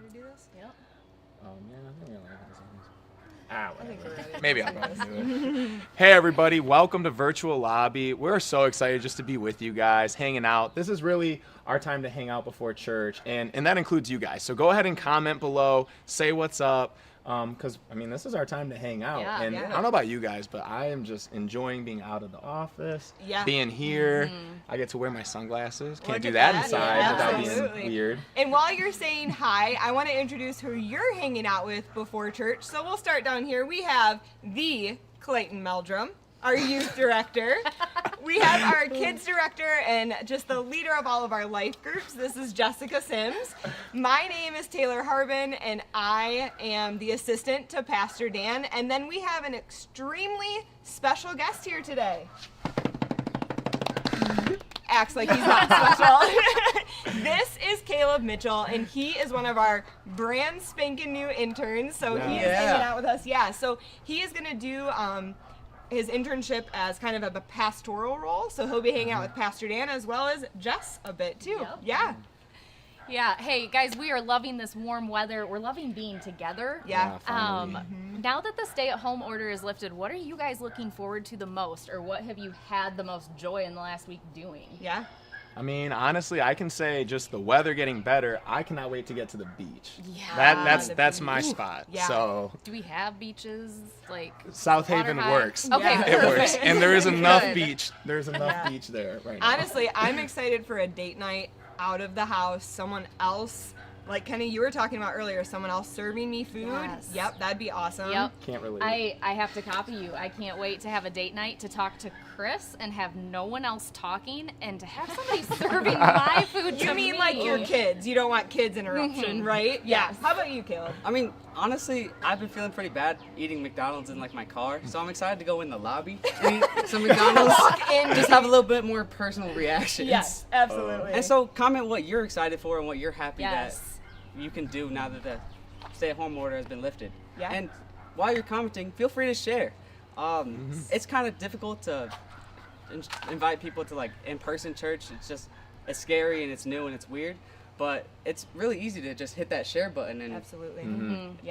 to do this? Yep. Yeah, I think we only have I think we're ready. Maybe I'll go ahead and do it. Hey, everybody. Welcome to Virtual Lobby. We're so excited just to be with you guys, hanging out. This is really our time to hang out before church, and that includes you guys. So go ahead and comment below, say what's up, because, I mean, this is our time to hang out. Yeah, and I don't know about you guys, but I am just enjoying being out of the office, being here. I get to wear my sunglasses. Can't do that inside without being weird. And while you're saying hi, I want to introduce who you're hanging out with before church. So we'll start down here. We have the Clayton Meldrum, our youth director. We have our kids director and just the leader of all of our life groups. This is Jessica Sims. My name is Taylor Harbin, and I am the assistant to Pastor Dan. And then we have an extremely special guest here today. Acts like he's not special. This is Caleb Mitchell, and he is one of our brand spanking new interns. So he is hanging out with us. Yeah, so he is going to do his internship as kind of a pastoral role. So he'll be hanging out with Pastor Dan as well as Jess a bit too. Yep. Yeah. Yeah. Hey, guys, we are loving this warm weather. We're loving being together. Yeah. Now that the stay-at-home order is lifted, what are you guys looking forward to the most, or what have you had the most joy in the last week doing? Yeah. I mean, honestly, I can say just the weather getting better. I cannot wait to get to the beach. Yeah. That's my spot. Yeah. So Do we have beaches like South Haven Water High? works. Okay, Yeah. It works, perfect. and there is enough Good. beach. There's enough beach there right now. Honestly, I'm excited for a date night out of the house. Someone else, like Kenny, you were talking about earlier, someone else serving me food. Yes. Yep, that'd be awesome. Yep. Can't relate. I have to copy you. I can't wait to have a date night to talk to Chris and have no one else talking and to have somebody serving my food to You mean me. like your kids? You don't want kids interruption, right? Yeah. Yes. How about you, Caleb? I mean, honestly, I've been feeling pretty bad eating McDonald's in like my car, so I'm excited to go in the lobby and eat some McDonald's. in. Just have a little bit more personal reactions. Yes, absolutely. And so comment what you're excited for and what you're happy Yes. that you can do now that the stay-at-home order has been lifted. Yeah. And while you're commenting, feel free to share. It's kind of difficult to invite people to like in-person church. It's scary and it's new and it's weird, but it's really easy to just hit that share button and Absolutely.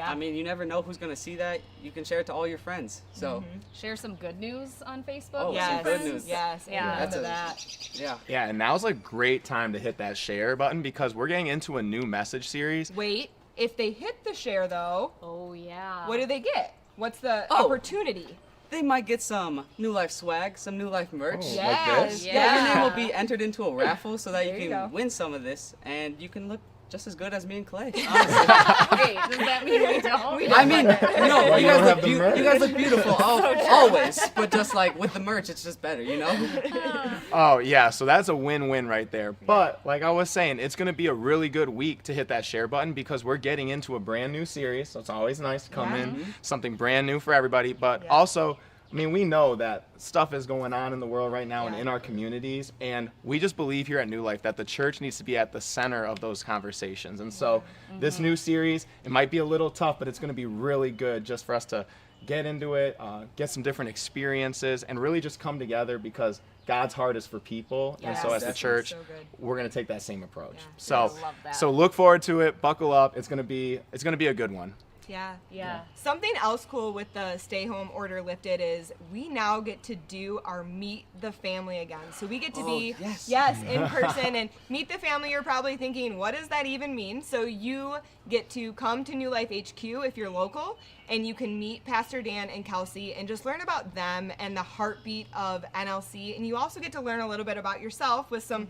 I mean, you never know who's gonna see that. You can share it to all your friends. So Share some good news on Facebook. Oh, with Yes. some good news. Yes. Yeah. Amen That's to a- that. yeah. Yeah, and now's a great time to hit that share button because we're getting into a new message series. Wait, if they hit the share though, Oh yeah. what do they get? What's the Oh. opportunity? They might get some New Life swag, some New Life merch. Oh, Yes. like this? Yeah, your name will be entered into a raffle so that There you you can go. win some of this, and you can look just as good as me and Clay. Wait, does that mean we don't? I mean, no, Why you you don't guys have look the merch? you guys look beautiful always, but just like with the merch, it's just better, you know? Oh, yeah, so that's a win-win right there. But like I was saying, it's going to be a really good week to hit that share button because we're getting into a brand new series. So it's always nice to come in, something brand new for everybody. But also, I mean, we know that stuff is going on in the world right now and in our communities. And we just believe here at New Life that the church needs to be at the center of those conversations. And so this new series, it might be a little tough, but it's going to be really good just for us to get into it, get some different experiences, and really just come together because God's heart is for people. And so Yes, as the that's church, so good. we're going to take that same approach. Yeah. So, I love that. so look forward to it. Buckle up. It's going to be a good one. Yeah. Yeah. Something else cool with the stay home order lifted is we now get to do our meet the family again. So we get to be yes. in person and meet the family. You're probably thinking, what does that even mean? So you get to come to New Life HQ if you're local, and you can meet Pastor Dan and Kelsey and just learn about them and the heartbeat of NLC. And you also get to learn a little bit about yourself with some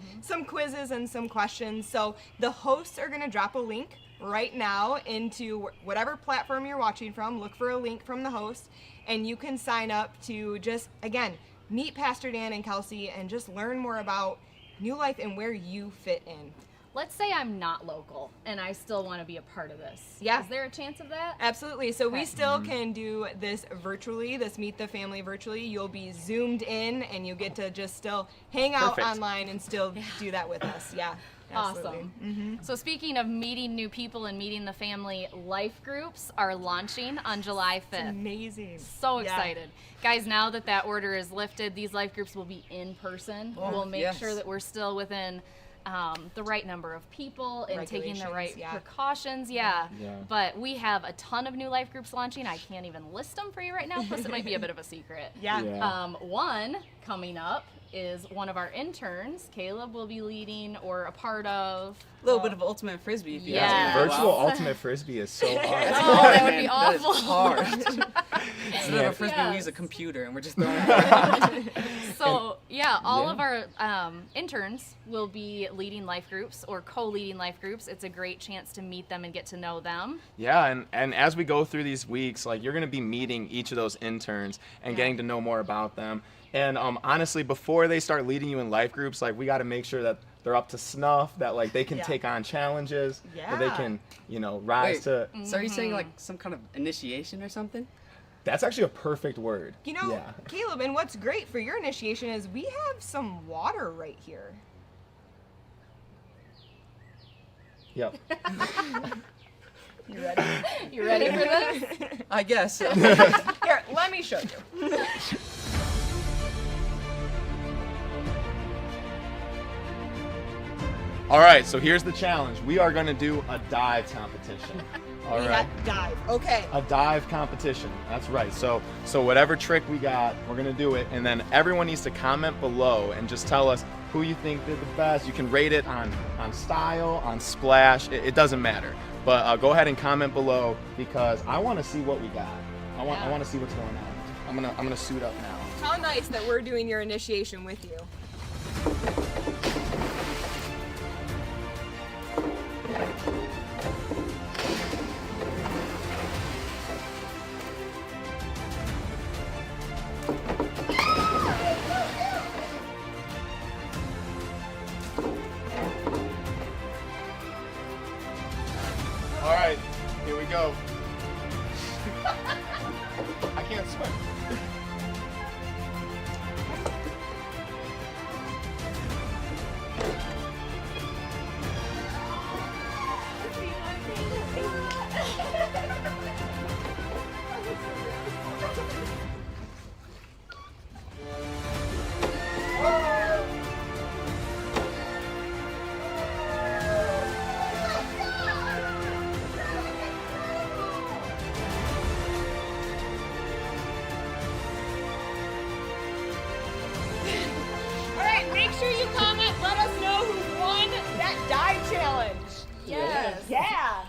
quizzes and some questions. So the hosts are going to drop a link right now into whatever platform you're watching from. Look for a link from the host, and you can sign up to just, again, meet Pastor Dan and Kelsey and just learn more about New Life and where you fit in. Let's say I'm not local and I still want to be a part of this. Yeah. Is there a chance of that? Absolutely. So we Okay. still can do this virtually, this Meet the Family virtually. You'll be zoomed in and you get to just still hang out Perfect. online and still do that with us. Yeah. Absolutely. Awesome. So speaking of meeting new people and meeting the family, life groups are launching on July 5th. Amazing. So Yeah. excited. Guys, now that order is lifted, these life groups will be in person. Oh, We'll make yes. sure that we're still within the right number of people and taking the right Regulations, yeah. precautions. Yeah. But we have a ton of new life groups launching. I can't even list them for you right now, plus it might be a bit of a secret. Yeah. One coming up is one of our interns. Caleb will be leading or a part of. A little bit of ultimate frisbee. If you Yes. ask me. Virtual Wow. ultimate frisbee is so hard. Oh, that would be That is awful. hard. Instead of a frisbee, we use a Yes. computer, and we're just throwing it around. So yeah, all of our interns will be leading life groups or co-leading life groups. It's a great chance to meet them and get to know them. Yeah, and as we go through these weeks, like you're gonna be meeting each of those interns and getting to know more about them. And honestly, before they start leading you in life groups, like we got to make sure that they're up to snuff, that like they can take on challenges, that they Yeah. can, rise Wait, to. So are you saying like some kind of initiation or something? That's actually a perfect word. Yeah. Caleb, and what's great for your initiation is we have some water right here. Yep. You ready? You ready for this? I guess. Here, let me show you. All right, so here's the challenge. We are gonna do a dive competition. All We right. got dive. Okay. A dive competition. That's right. So whatever trick we got, we're gonna do it, and then everyone needs to comment below and just tell us who you think did the best. You can rate it on style, on splash. It doesn't matter. But go ahead and comment below because I want to see what we got. I want to see what's going on. I'm gonna suit up now. How nice that we're doing your initiation with you. All right, here we go. I can't swim. All right, make sure you comment. Let us know who won that dive challenge. Yes. Yeah.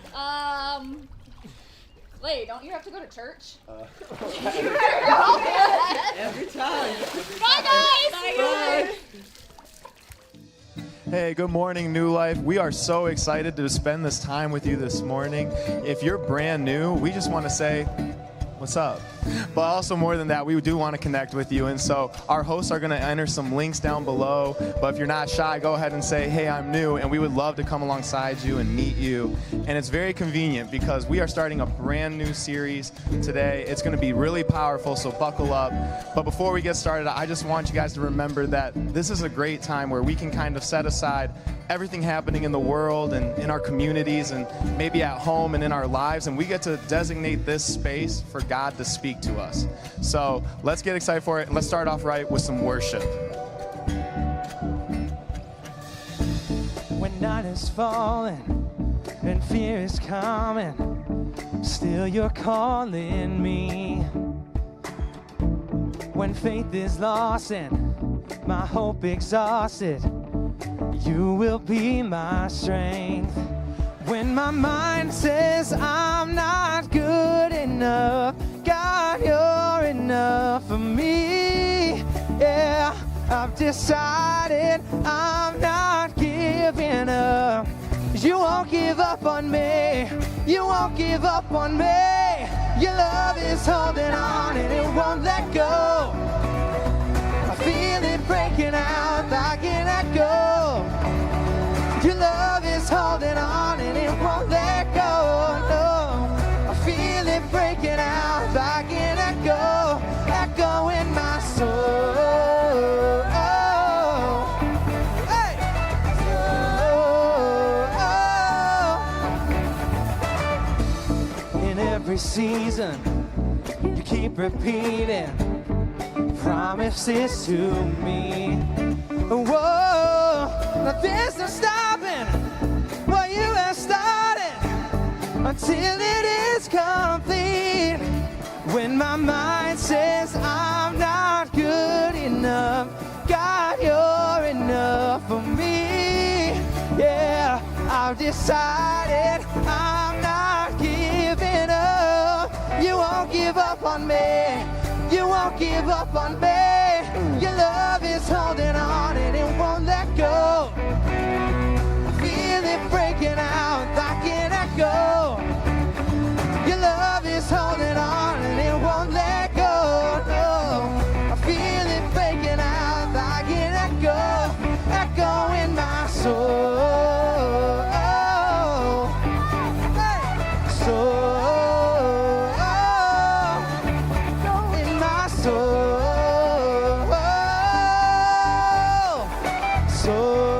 Wait, don't you have to go to church? Every time. Bye, guys. Bye, guys. Hey, good morning, New Life. We are so excited to spend this time with you this morning. If you're brand new, we just want to say, what's up? But also more than that, we do want to connect with you. And so our hosts are going to enter some links down below. But if you're not shy, go ahead and say, hey, I'm new. And we would love to come alongside you and meet you. And it's very convenient because we are starting a brand new series today. It's going to be really powerful, so buckle up. But before we get started, I just want you guys to remember that this is a great time where we can kind of set aside everything happening in the world and in our communities and maybe at home and in our lives, and we get to designate this space for God to speak to us. So let's get excited for it, and let's start off right with some worship. When night is falling and fear is coming, still you're calling me. When faith is lost and my hope exhausted, you will be my strength. When my mind says I'm not good enough, God, you're enough for me. Yeah, I've decided I'm not giving up. You won't give up on me. You won't give up on me. Your love is holding on and it won't let go. I feel it breaking out like an echo. Your love is holding on and it won't let go. No, I feel it breaking out like an echo, echo in my soul. Hey! In every season, you keep repeating promises to me. Whoa, There's no stopping what you have started until it is complete. When my mind says I'm not good enough, God, you're enough for me. Yeah, I've decided I'm not giving up. You won't give up on me. You won't give up on me. Your love is holding on and it won't let go. I feel it breaking out, I can't let go. Your love is holding on and it won't let go. No, I feel it breaking out, I can't let go. Let go in my soul. Hey. Soul. In my soul. Soul.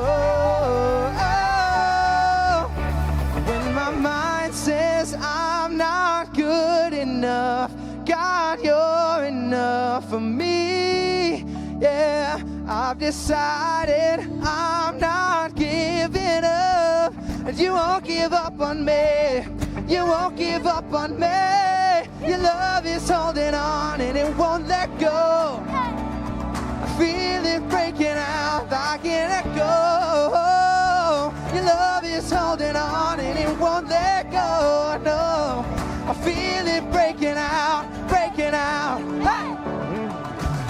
When my mind says I'm not good enough, God, you're enough for me. Yeah, I've decided I'm not giving up. And you won't give up on me. You won't give up on me. Your love is holding on and it won't let go. I feel it breaking out, I can't let go. Your love is holding on and it won't let go. No, I feel it breaking out, breaking out. Hey!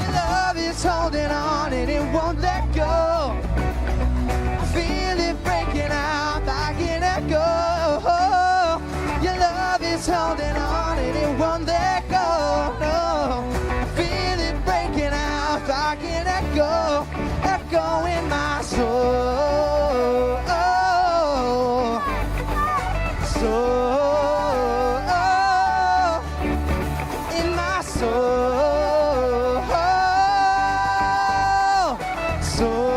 Your love is holding on and it won't let go. I feel it breaking out, I can't let go. Your love is holding on and it won't let go. No, I feel it breaking out, I can't let go. Let go in my soul. Soul. In my soul. Soul.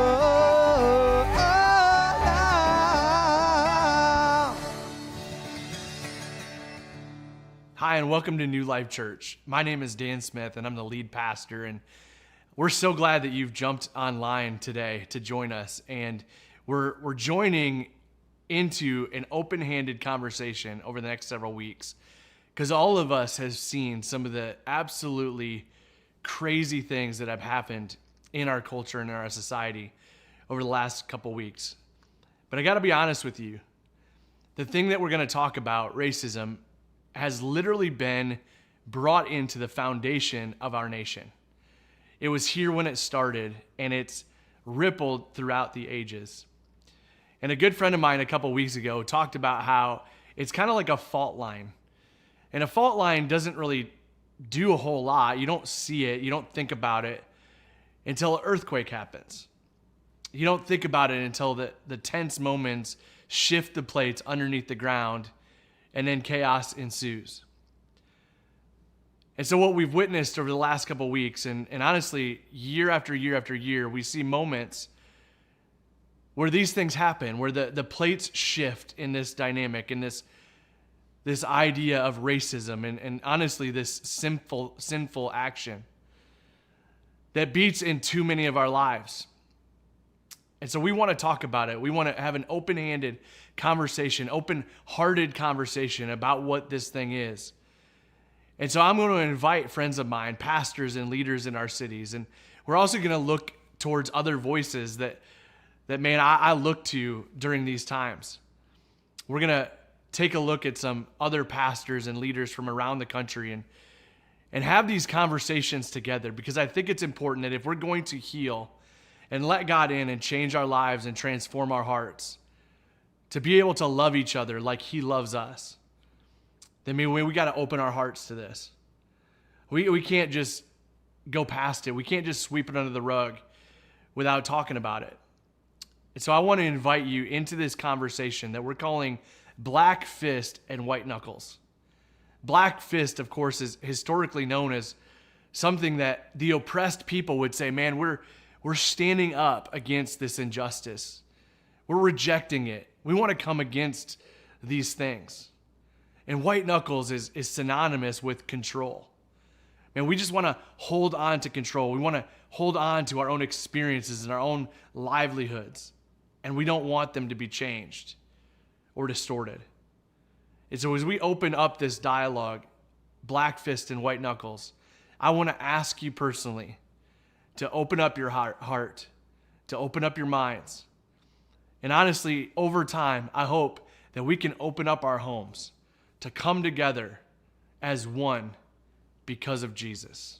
Hi, and welcome to New Life Church. My name is Dan Smith, and I'm the lead pastor, and we're so glad that you've jumped online today to join us, and we're joining into an open-handed conversation over the next several weeks, because all of us have seen some of the absolutely crazy things that have happened in our culture and in our society over the last couple weeks. But I got to be honest with you, the thing that we're going to talk about, racism, has literally been brought into the foundation of our nation. It was here when it started, and it's rippled throughout the ages. And a good friend of mine a couple weeks ago talked about how it's kind of like a fault line. And a fault line doesn't really do a whole lot. You don't see it, you don't think about it until an earthquake happens. You don't think about it until the tense moments shift the plates underneath the ground, and then chaos ensues. And so what we've witnessed over the last couple of weeks, and honestly, year after year after year, we see moments where these things happen, where the plates shift in this dynamic, in this idea of racism, and honestly, this sinful action that beats in too many of our lives. And so we want to talk about it. We want to have an open-handed conversation, open-hearted conversation about what this thing is. And so I'm going to invite friends of mine, pastors and leaders in our cities. And we're also going to look towards other voices that man, I look to during these times. We're going to take a look at some other pastors and leaders from around the country and have these conversations together, because I think it's important that if we're going to heal and let God in and change our lives and transform our hearts, to be able to love each other like He loves us, then we got to open our hearts to this. We can't just go past it. We can't just sweep it under the rug without talking about it. And so I want to invite you into this conversation that we're calling Black Fist and White Knuckles. Black Fist, of course, is historically known as something that the oppressed people would say, man, we're standing up against this injustice. We're rejecting it. We want to come against these things. And white knuckles is synonymous with control. And we just want to hold on to control. We want to hold on to our own experiences and our own livelihoods. and we don't want them to be changed or distorted. And so as we open up this dialogue, black fist and white knuckles, I want to ask you personally to open up your heart, to open up your minds. And honestly, over time, I hope that we can open up our homes to come together as one because of Jesus.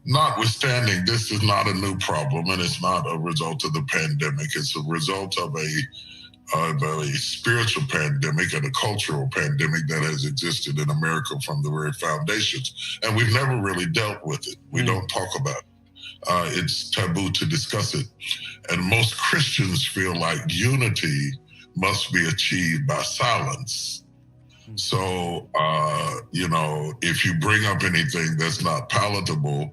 Notwithstanding, this is not a new problem, and it's not a result of the pandemic. It's a result of a spiritual pandemic and a cultural pandemic that has existed in America from the very foundations. And we've never really dealt with it. We don't talk about it. It's taboo to discuss it. And most Christians feel like unity must be achieved by silence. So, if you bring up anything that's not palatable,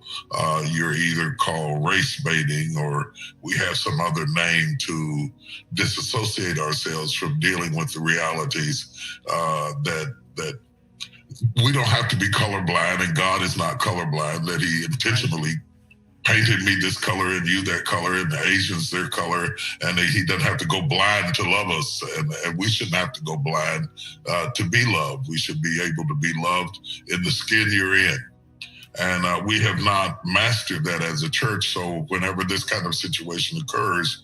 you're either called race baiting or we have some other name to disassociate ourselves from dealing with the realities that we don't have to be colorblind, and God is not colorblind, that he intentionally painted me this color and you that color and the Asians their color, and he doesn't have to go blind to love us, and we shouldn't have to go blind to be loved. We should be able to be loved in the skin you're in, and we have not mastered that as a church. So whenever this kind of situation occurs,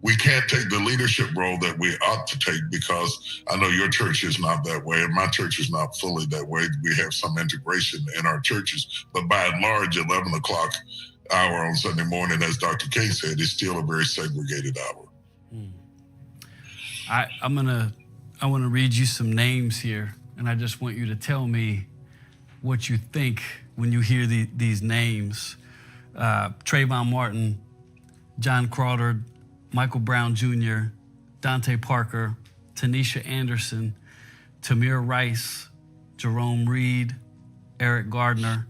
we can't take the leadership role that we ought to take, because I know your church is not that way, and my church is not fully that way. We have some integration in our churches, but by and large, 11 o'clock hour on Sunday morning, as Dr. King said, is still a very segregated hour. I want to read you some names here, and I just want you to tell me what you think when you hear these names. Trayvon Martin, John Crawford, Michael Brown Jr., Dante Parker, Tanisha Anderson, Tamir Rice, Jerome Reed, Eric Gardner,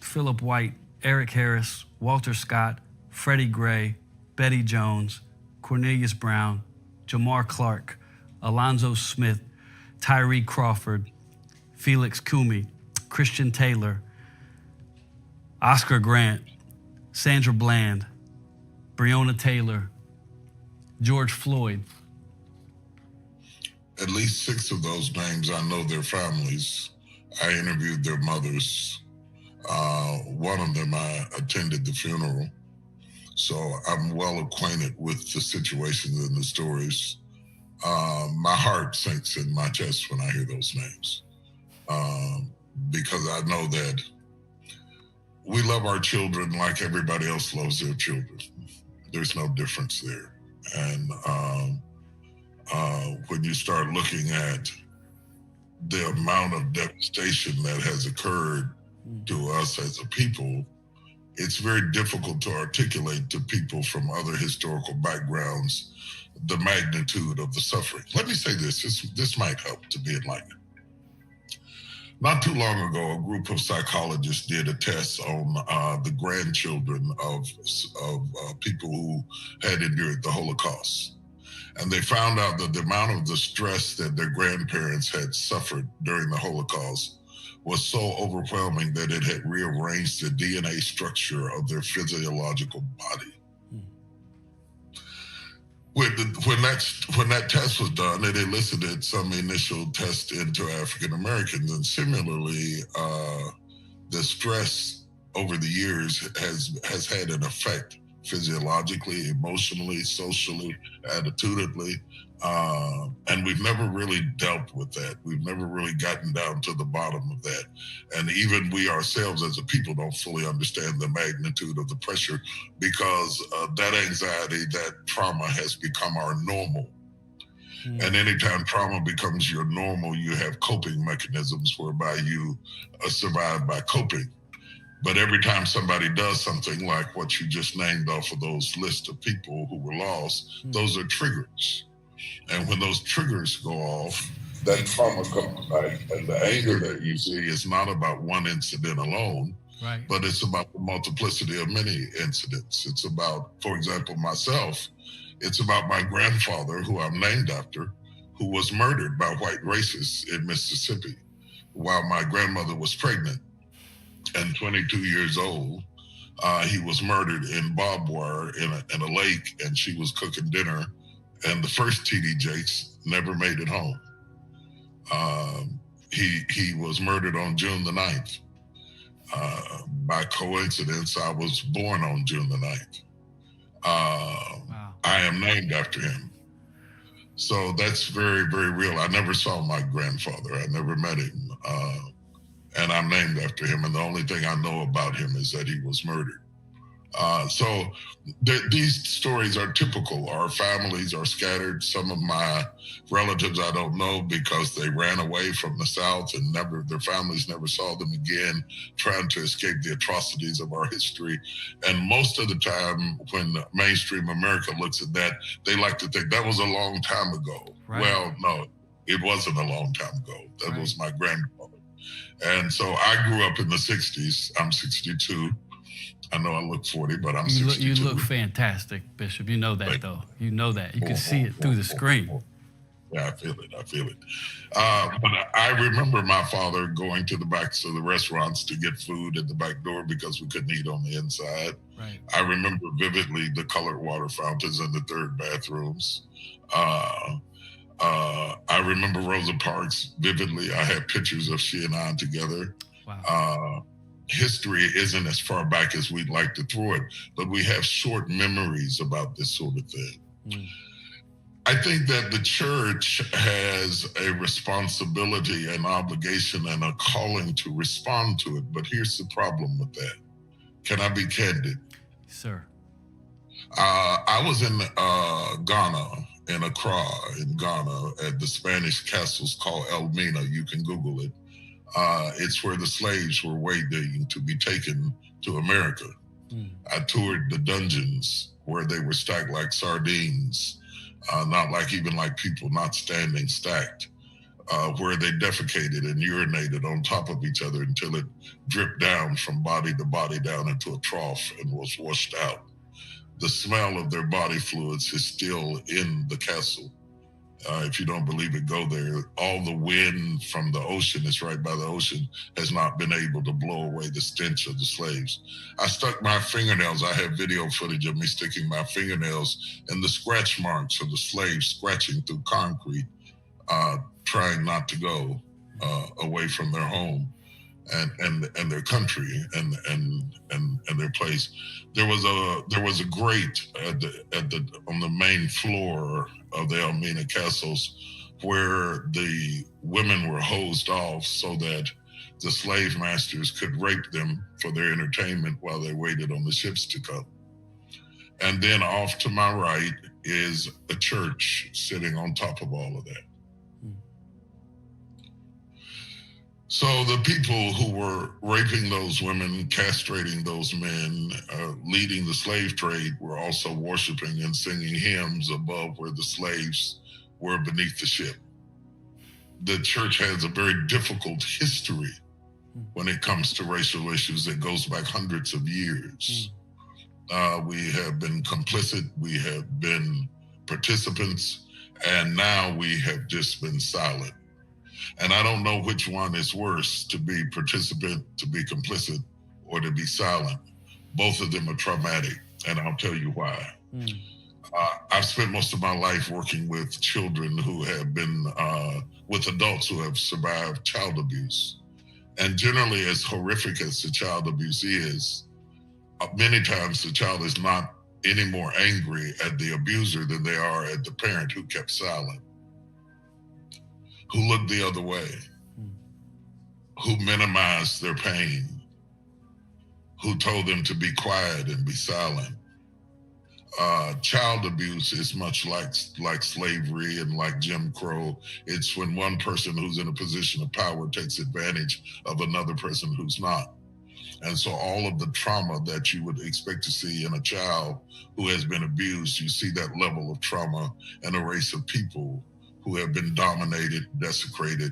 Philip White, Eric Harris, Walter Scott, Freddie Gray, Betty Jones, Cornelius Brown, Jamar Clark, Alonzo Smith, Tyree Crawford, Felix Kumi, Christian Taylor, Oscar Grant, Sandra Bland, Breonna Taylor, George Floyd. At least 6 of those names, I know their families. I interviewed their mothers. One of them, I attended the funeral. So I'm well acquainted with the situations and the stories. My heart sinks in my chest when I hear those names, because I know that we love our children like everybody else loves their children. There's no difference there. And when you start looking at the amount of devastation that has occurred to us as a people, it's very difficult to articulate to people from other historical backgrounds the magnitude of the suffering. Let me say this might help to be enlightened. Not too long ago, a group of psychologists did a test on the grandchildren of people who had endured the Holocaust. And they found out that the amount of the stress that their grandparents had suffered during the Holocaust was so overwhelming that it had rearranged the DNA structure of their physiological body. When that test was done, it elicited some initial tests into African Americans, and similarly, the stress over the years has had an effect physiologically, emotionally, socially, attitudinally, and we've never really dealt with that. We've never really gotten down to the bottom of that. And even we ourselves as a people don't fully understand the magnitude of the pressure, because that anxiety, that trauma has become our normal. And anytime trauma becomes your normal, you have coping mechanisms whereby you survive by coping. But every time somebody does something like what you just named off of those lists of people who were lost, those are triggers. And when those triggers go off, that trauma comes back. And the anger that you see is not about one incident alone, Right. but it's about the multiplicity of many incidents. It's about, for example, myself, it's about my grandfather, who I'm named after, who was murdered by white racists in Mississippi while my grandmother was pregnant and 22 years old. He was murdered in barbed wire in a lake, and she was cooking dinner, and the first TD Jakes never made it home. He was murdered on June the 9th. By coincidence, I was born on June the 9th. Wow. I am named after him. So that's very, very real. I never saw my grandfather. I never met him. And I'm named after him. And the only thing I know about him is that he was murdered. So these stories are typical. Our families are scattered. Some of my relatives I don't know because they ran away from the South and their families never saw them again, trying to escape the atrocities of our history. And most of the time when mainstream America looks at that, they like to think that was a long time ago. Right. Well, no, it wasn't a long time ago. That was my grandfather. And so I grew up in the 60s. I'm 62. I know I look 40, but I'm 62. You look fantastic, Bishop. You know that, though. You know that. You can see it through the screen. Yeah, I feel it. But I remember my father going to the backs of the restaurants to get food at the back door because we couldn't eat on the inside. Right. I remember vividly the colored water fountains in the third bathrooms. I remember Rosa Parks vividly. I had pictures of she and I together. Wow. History isn't as far back as we'd like to throw it, but we have short memories about this sort of thing. I think that the church has a responsibility, an obligation, and a calling to respond to it. But here's the problem with that. Can I be candid? Sir. I was in Ghana, in Accra, in Ghana, at the Spanish castles called Elmina. You can Google it. It's where the slaves were waiting to be taken to America. I toured the dungeons where they were stacked like sardines, not like even like people not standing stacked, where they defecated and urinated on top of each other until it dripped down from body to body down into a trough and was washed out. The smell of their body fluids is still in the castle. If you don't believe it, go there. All the wind from the ocean, it's right by the ocean, has not been able to blow away the stench of the slaves. I stuck my fingernails. I have video footage of me sticking my fingernails in the scratch marks of the slaves scratching through concrete, trying not to go away from their home and their country and their place. There was a grate on the main floor of the Elmina castles where the women were hosed off so that the slave masters could rape them for their entertainment while they waited on the ships to come. And then off to my right is a church sitting on top of all of that. So the people who were raping those women, castrating those men, leading the slave trade were also worshiping and singing hymns above where the slaves were beneath the ship. The church has a very difficult history when it comes to racial issues that goes back hundreds of years. We have been complicit, we have been participants, and now we have just been silent. And I don't know which one is worse, to be participant, to be complicit, or to be silent. Both of them are traumatic, and I'll tell you why. I've spent most of my life working with children who have been, with adults who have survived child abuse. And generally, as horrific as the child abuse is, many times the child is not any more angry at the abuser than they are at the parent who kept silent, who looked the other way, who minimized their pain, who told them to be quiet and be silent. Child abuse is much like slavery and like Jim Crow. It's when one person who's in a position of power takes advantage of another person who's not. And so all of the trauma that you would expect to see in a child who has been abused, you see that level of trauma in a race of people who have been dominated, desecrated,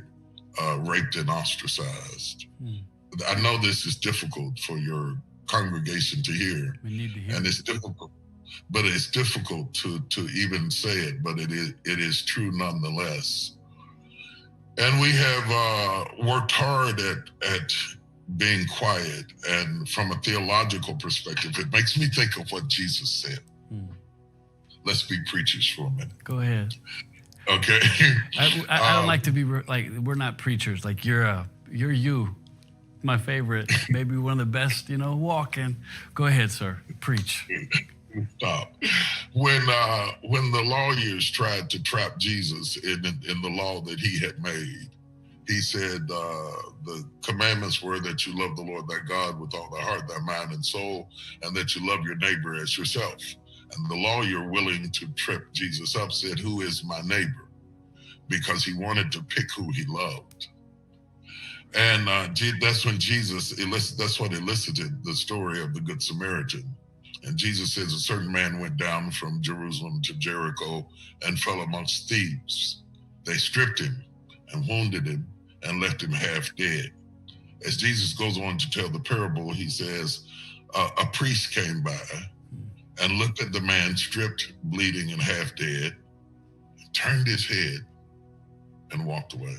raped, and ostracized. I know this is difficult for your congregation to hear. We need to hear and it. it's difficult, but it's difficult to even say it, but it is true nonetheless. And we have worked hard at being quiet. And from a theological perspective, it makes me think of what Jesus said. Let's be preachers for a minute. Go ahead. Okay. I don't like to be like, we're not preachers. Like you're you. My favorite, maybe one of the best, walking. Go ahead, sir. Preach. Stop. When the lawyers tried to trap Jesus in the law that he had made, he said the commandments were that you love the Lord thy God with all thy heart, thy mind, and soul, and that you love your neighbor as yourself. And the lawyer, willing to trip Jesus up, said, "Who is my neighbor?" Because he wanted to pick who he loved. And that's when that's what elicited the story of the Good Samaritan. And Jesus says a certain man went down from Jerusalem to Jericho and fell amongst thieves. They stripped him and wounded him and left him half dead. As Jesus goes on to tell the parable, he says, a priest came by and looked at the man stripped, bleeding, and half dead, turned his head and walked away.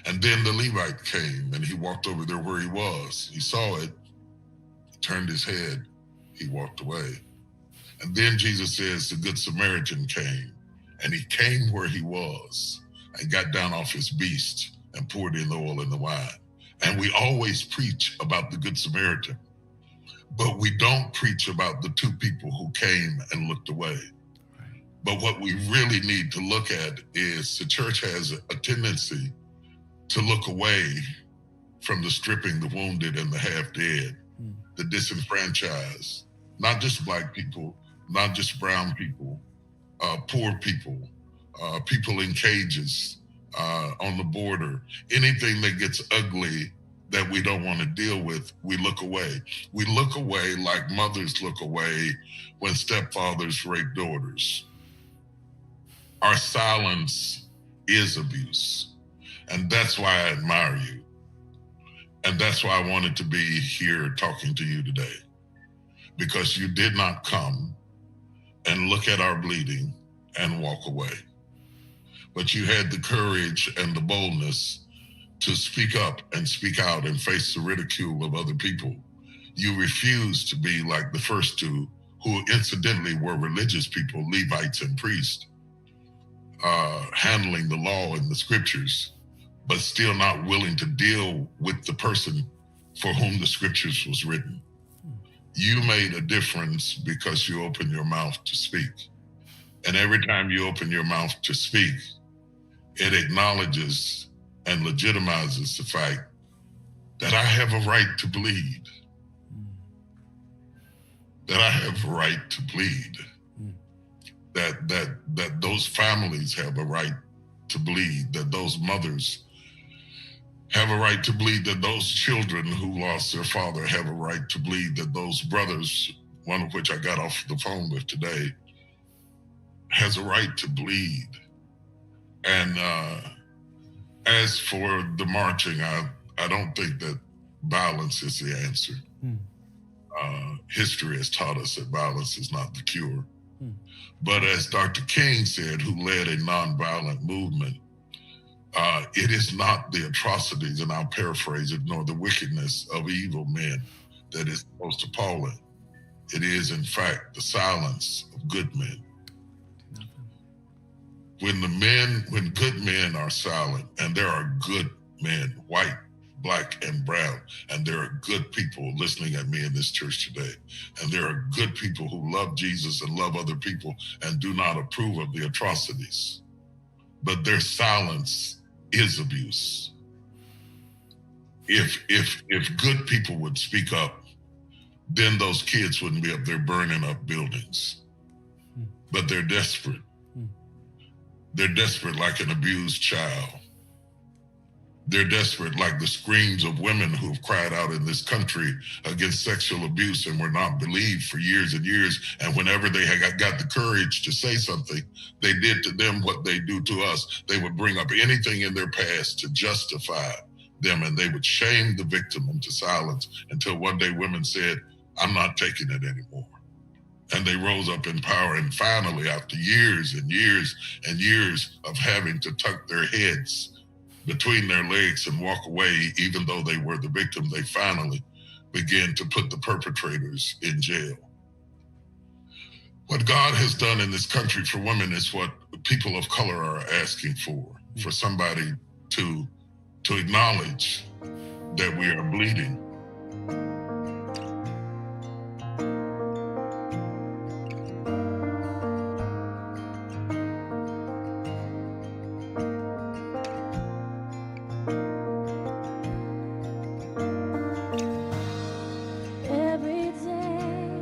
And then the Levite came and he walked over there where he was. He saw it, turned his head, he walked away. And then Jesus says the Good Samaritan came, and he came where he was and got down off his beast and poured in the oil and the wine. And we always preach about the Good Samaritan, but we don't preach about the two people who came and looked away. But what we really need to look at is the church has a tendency to look away from the stripping, the wounded, and the half dead, the disenfranchised, not just Black people, not just brown people, poor people, people in cages, on the border, anything that gets ugly that we don't want to deal with, we look away. We look away like mothers look away when stepfathers rape daughters. Our silence is abuse. And that's why I admire you. And that's why I wanted to be here talking to you today. Because you did not come and look at our bleeding and walk away. But you had the courage and the boldness to speak up and speak out and face the ridicule of other people. You refused to be like the first two, who incidentally were religious people, Levites and priests, handling the law and the scriptures, but still not willing to deal with the person for whom the scriptures was written. You made a difference because you opened your mouth to speak. And every time you open your mouth to speak, it acknowledges and legitimizes the fact that I have a right to bleed. That I have a right to bleed. That those families have a right to bleed, that those mothers have a right to bleed, that those children who lost their father have a right to bleed, that those brothers, one of which I got off the phone with today, has a right to bleed. And as for the marching, I don't think that violence is the answer. History has taught us that violence is not the cure. But as Dr. King said, who led a nonviolent movement, it is not the atrocities, and I'll paraphrase it, nor the wickedness of evil men that is most appalling. It is, in fact, the silence of good men. When good men are silent, and there are good men, white, Black, and brown, and there are good people listening at me in this church today, and there are good people who love Jesus and love other people and do not approve of the atrocities, but their silence is abuse. If good people would speak up, then those kids wouldn't be up there burning up buildings. But they're desperate. They're desperate like an abused child. They're desperate like the screams of women who've cried out in this country against sexual abuse and were not believed for years and years. And whenever they had got the courage to say something, they did to them what they do to us. They would bring up anything in their past to justify them, and they would shame the victim into silence until one day women said, "I'm not taking it anymore." And they rose up in power. And finally, after years and years and years of having to tuck their heads between their legs and walk away, even though they were the victim, they finally began to put the perpetrators in jail. What God has done in this country for women is what people of color are asking for somebody to acknowledge that we are bleeding. Every day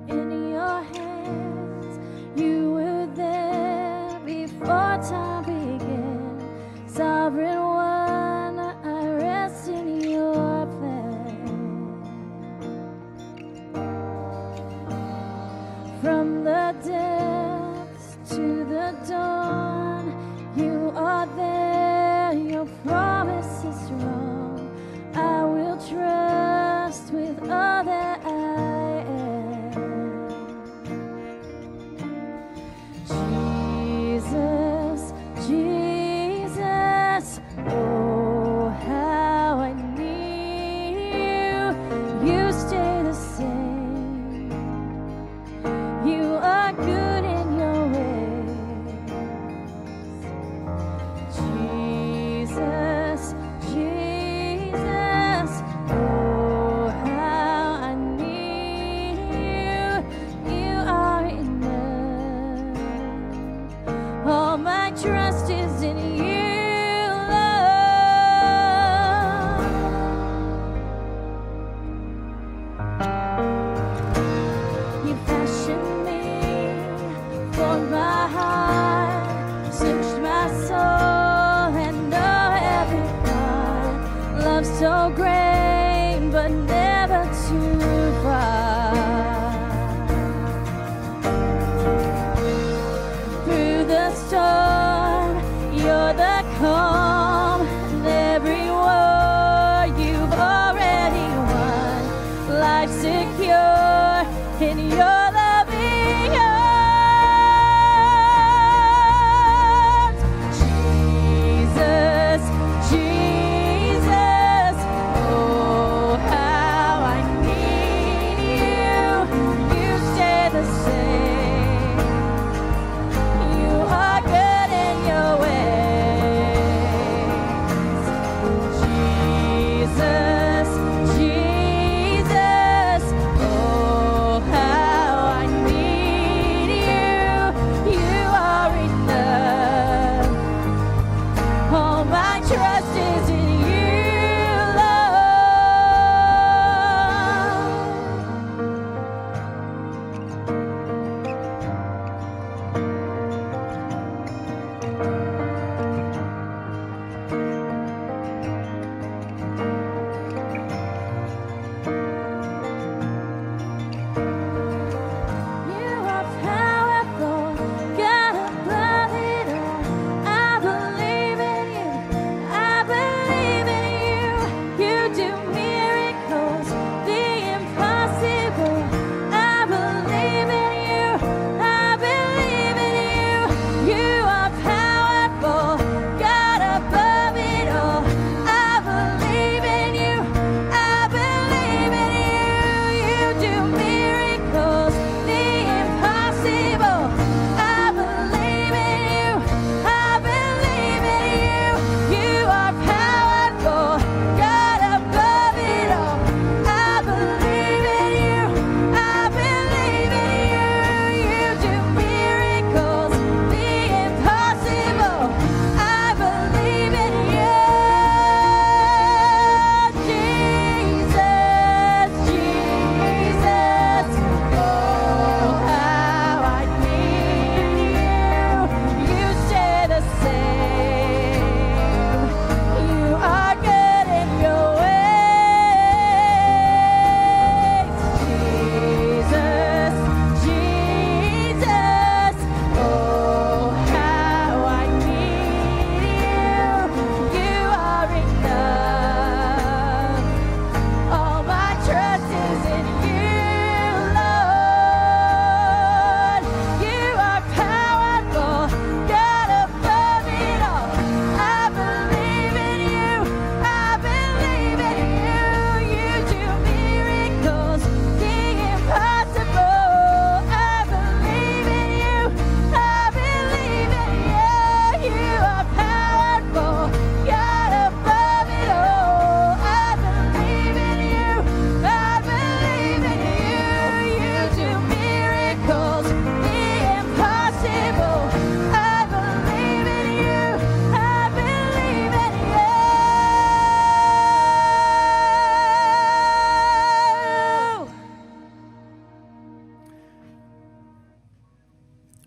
in your hands, you were there before time began. Sovereign one, I rest in your plan. From the depths to the dawn, you are there, your promise is strong. I will trust with all that I am. Jesus, Jesus, oh, how I need you. You stay the same. You are good in your ways. Jesus, Jesus, oh, how I need you. You are enough. All my trust is in you, Lord. You fashioned me for my heart, searched my soul and know every part. Love so great, but never too far. Through the storm, you're the calm, and every war you've already won. Life secure in your loving arms. Jesus, Jesus, oh, how I need you. You stay the same. You are good in your ways. Jesus, Jesus, oh, how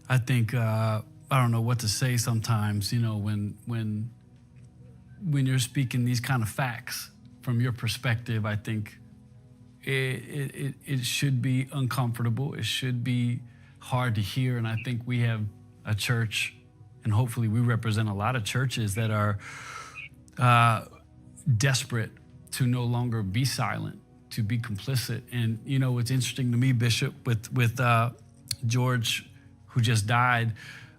I think I don't know what to say sometimes. You know, when you're speaking these kind of facts from your perspective, I think it should be uncomfortable. It should be hard to hear. And I think we have a church, and hopefully we represent a lot of churches that are desperate to no longer be silent, to be complicit. And, you know, what's interesting to me, Bishop, with George, who just died,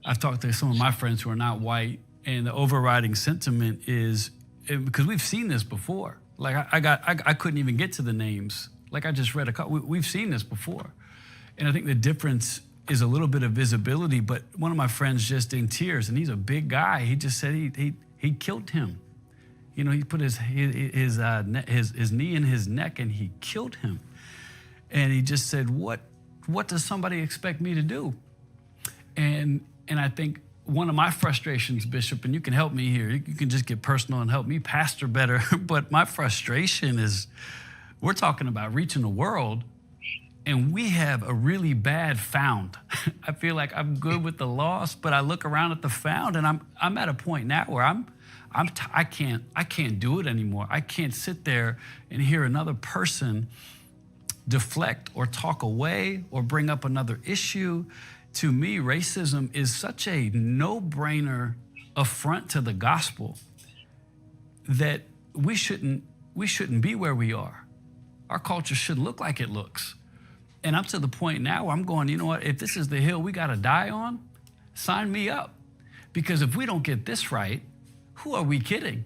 I've talked to some of my friends who are not white, and the overriding sentiment is, because we've seen this before. Like I couldn't even get to the names. Like I just read a couple, we've seen this before. And I think the difference is a little bit of visibility, but one of my friends just in tears, and he's a big guy. He just said he killed him. You know, he put his knee in his neck and he killed him. And he just said, what does somebody expect me to do? And I think one of my frustrations, Bishop, and you can help me here, you can just get personal and help me pastor better, but my frustration is we're talking about reaching the world, and we have a really bad found. I feel like I'm good with the lost, but I look around at the found, and I'm at a point now where I can't do it anymore. I can't sit there and hear another person deflect or talk away or bring up another issue. To me, racism is such a no-brainer affront to the gospel that we shouldn't be where we are. Our culture should look like it looks. And I'm to the point now where I'm going, you know what, if this is the hill we got to die on, sign me up. Because if we don't get this right, who are we kidding?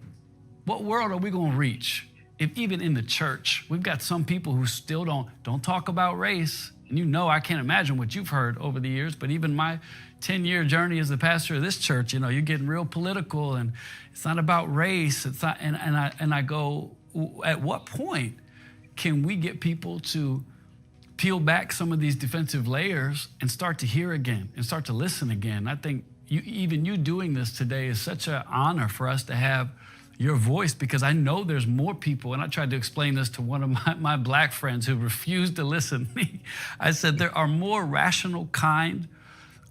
What world are we going to reach? If even in the church, we've got some people who still don't talk about race. And you know, I can't imagine what you've heard over the years, but even my 10-year journey as the pastor of this church, you know, you're getting real political and it's not about race. It's not, and I go, at what point can we get people to peel back some of these defensive layers and start to hear again and start to listen again? I think even you doing this today is such an honor for us to have your voice, because I know there's more people, and I tried to explain this to one of my black friends who refused to listen. I said, there are more rational, kind,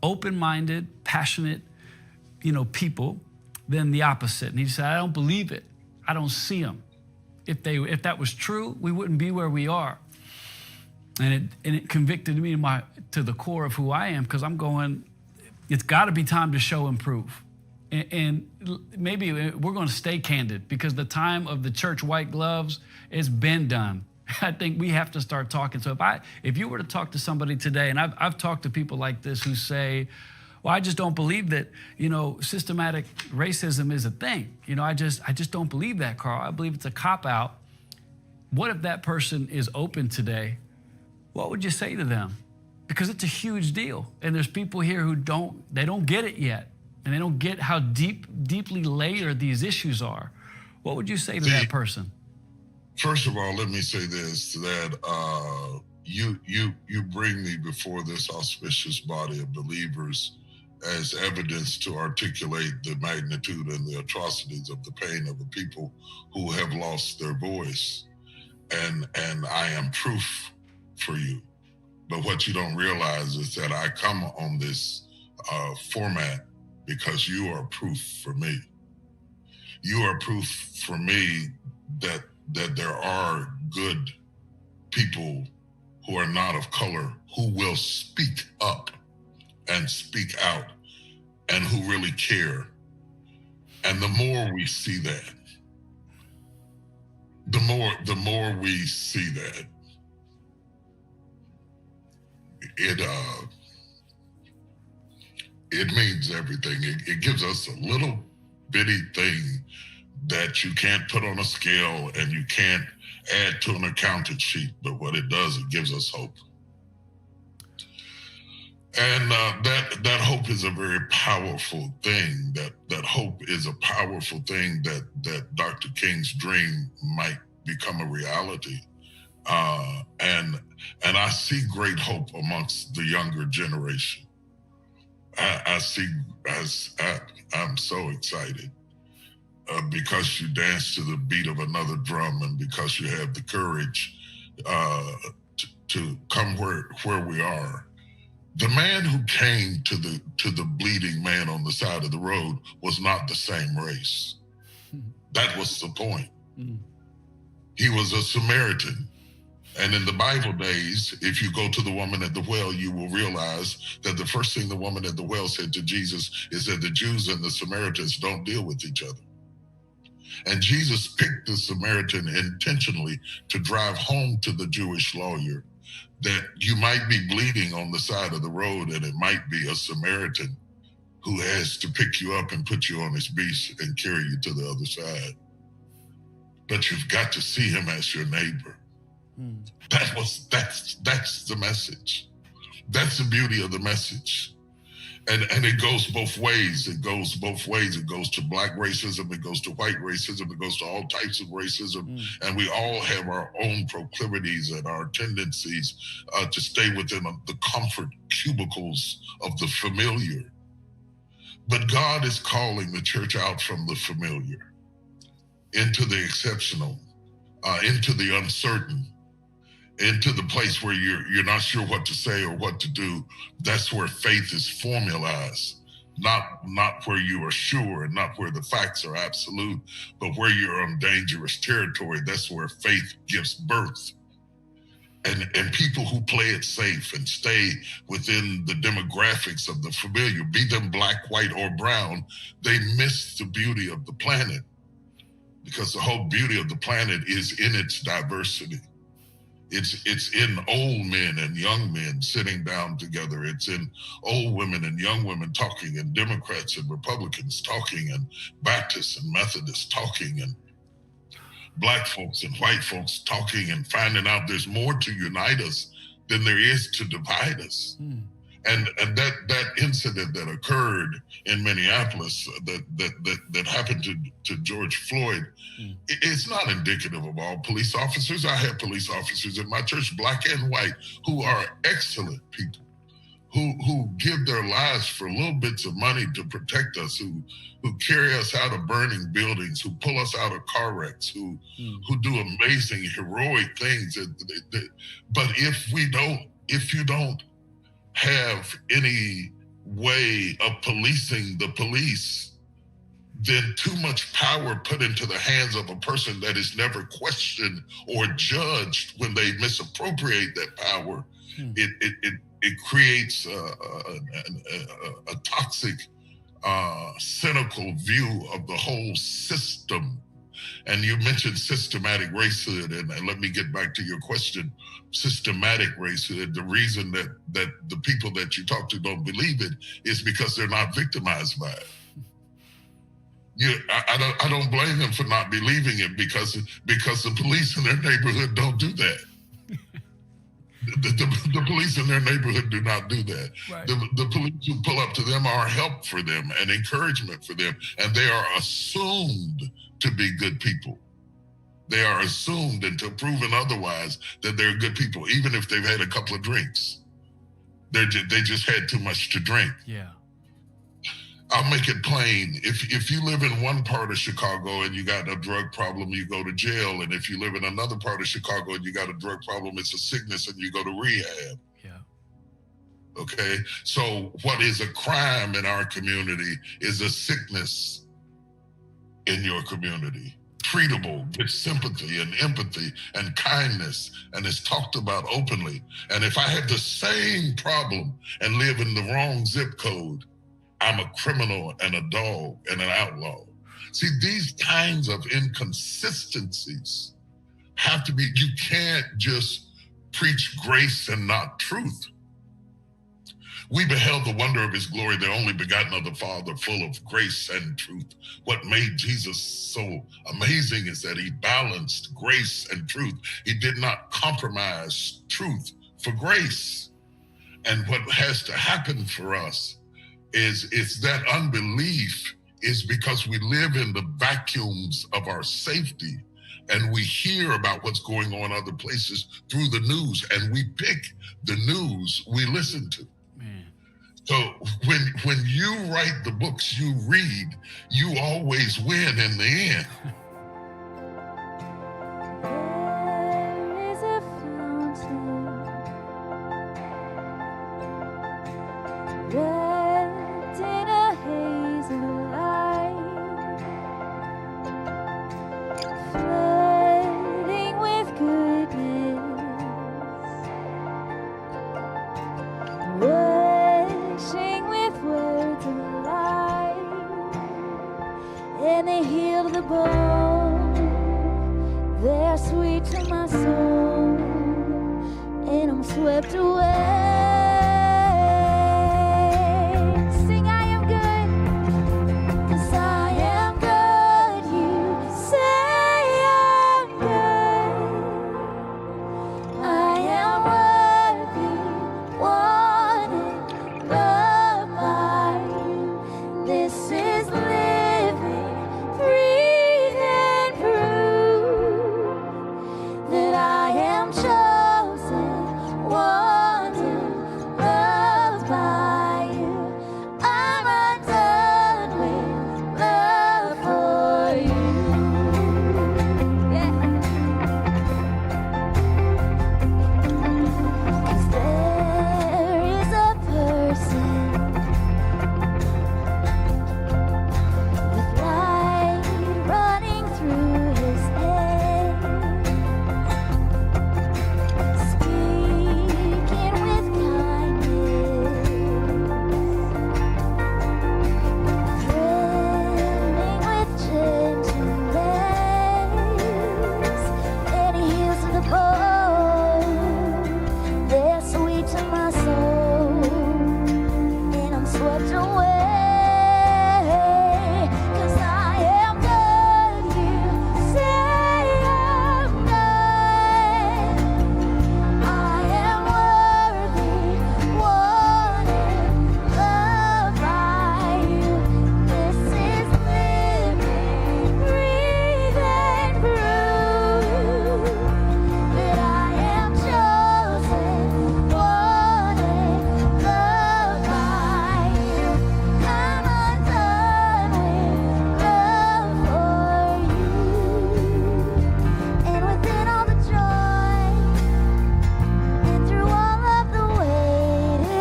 open-minded, passionate, you know, people than the opposite. And he said, I don't believe it. I don't see them. If that was true, we wouldn't be where we are. And it convicted me to the core of who I am, because I'm going, it's got to be time to show and prove. And maybe we're going to stay candid, because the time of the church white gloves has been done. I think we have to start talking. So if you were to talk to somebody today, and I've talked to people like this who say, well, I just don't believe that, you know, systematic racism is a thing. You know, I just don't believe that, Carl. I believe it's a cop-out. What if that person is open today? What would you say to them? Because it's a huge deal. And there's people here who don't get it yet. And they don't get how deeply layered these issues are. What would you say to that person? First of all, let me say this, that you bring me before this auspicious body of believers as evidence to articulate the magnitude and the atrocities of the pain of the people who have lost their voice. And I am proof for you. But what you don't realize is that I come on this format because you are proof for me. You are proof for me that there are good people who are not of color who will speak up and speak out and who really care. And the more we see that, the more we see that, it means everything. It gives us a little bitty thing that you can't put on a scale and you can't add to an accountant sheet, but what it does, it gives us hope. And that hope is a very powerful thing. That hope is a powerful thing that Dr. King's dream might become a reality. And I see great hope amongst the younger generation. I'm so excited because you dance to the beat of another drum, and because you have the courage to come where we are. The man who came to the bleeding man on the side of the road was not the same race. That was the point. He was a Samaritan. And in the Bible days, if you go to the woman at the well, you will realize that the first thing the woman at the well said to Jesus is that the Jews and the Samaritans don't deal with each other. And Jesus picked the Samaritan intentionally to drive home to the Jewish lawyer that you might be bleeding on the side of the road, and it might be a Samaritan who has to pick you up and put you on his beast and carry you to the other side. But you've got to see him as your neighbor. That's the message. That's the beauty of the message. And it goes both ways. It goes both ways. It goes to black racism. It goes to white racism. It goes to all types of racism. And we all have our own proclivities and our tendencies to stay within the comfort cubicles of the familiar. But God is calling the church out from the familiar into the exceptional, into the uncertain, into the place where you're not sure what to say or what to do. That's where faith is formalized, not where you are sure and not where the facts are absolute, but where you're on dangerous territory. That's where faith gives birth. And people who play it safe and stay within the demographics of the familiar, be them black, white, or brown, they miss the beauty of the planet, because the whole beauty of the planet is in its diversity. It's in old men and young men sitting down together. It's in old women and young women talking, and Democrats and Republicans talking, and Baptists and Methodists talking, and black folks and white folks talking, and finding out there's more to unite us than there is to divide us. And that incident that occurred in Minneapolis that happened to George Floyd, it's not indicative of all police officers. I have police officers in my church, black and white, who are excellent people, who give their lives for little bits of money to protect us, who carry us out of burning buildings, who pull us out of car wrecks, who do amazing, heroic things. But if you don't have any way of policing the police, then too much power put into the hands of a person that is never questioned or judged when they misappropriate that power, it creates a toxic, cynical view of the whole system. And you mentioned systematic racehood, and let me get back to your question. Systematic racehood, the reason that the people that you talk to don't believe it is because they're not victimized by it. I don't blame them for not believing it, because the police in their neighborhood don't do that. The police in their neighborhood do not do that. Right. The police who pull up to them are help for them and encouragement for them, and they are assumed to be good people. They are assumed until proven otherwise that they're good people, even if they've had a couple of drinks. They just had too much to drink. Yeah. I'll make it plain. If you live in one part of Chicago and you got a drug problem, you go to jail. And if you live in another part of Chicago and you got a drug problem, it's a sickness and you go to rehab. Yeah. Okay. So what is a crime in our community is a sickness in your community. Treatable, get sympathy and empathy and kindness, and it's talked about openly. And if I have the same problem and live in the wrong zip code, I'm a criminal and a dog and an outlaw. See, these kinds of inconsistencies have to be, you can't just preach grace and not truth. We beheld the wonder of his glory, the only begotten of the Father, full of grace and truth. What made Jesus so amazing is that he balanced grace and truth. He did not compromise truth for grace. And what has to happen for us is that unbelief is because we live in the vacuums of our safety, and we hear about what's going on other places through the news, and we pick the news we listen to. So when you write the books you read, you always win in the end. There is a fountain the bow. They're sweet to my soul, and I'm swept away. Sing, I am good, 'cause I am good. You say I'm good. I am worthy, wanted, loved by you. This is living, breathing proof that I am chosen, wanted, loved by you. I'm undone with love for you. Yeah. 'Cause there is a person with light running through his head, speaking with kindness, thrilling with gentleness, and he heals the bone. They're sweet to my soul, and I'm swept away. 'Cause I am good. You say I'm good. I am worthy, wanted, loved by you. This is living, breathing proof that I am chosen, wanted, loved by you. I'm undone with love for you. And within all the joy, and through all of the waiting,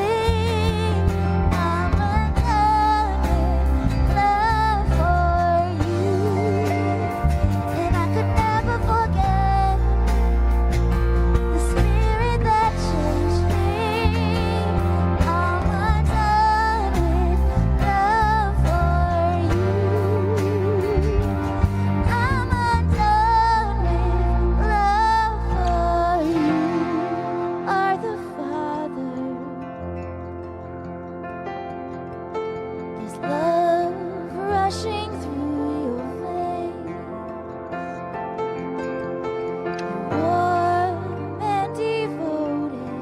I'm undone with love for you. And I could never forget the spirit that changed me. I'm undone with love for you. I'm undone with love for you. Are the Father, His love rushing through your veins, warm and devoted,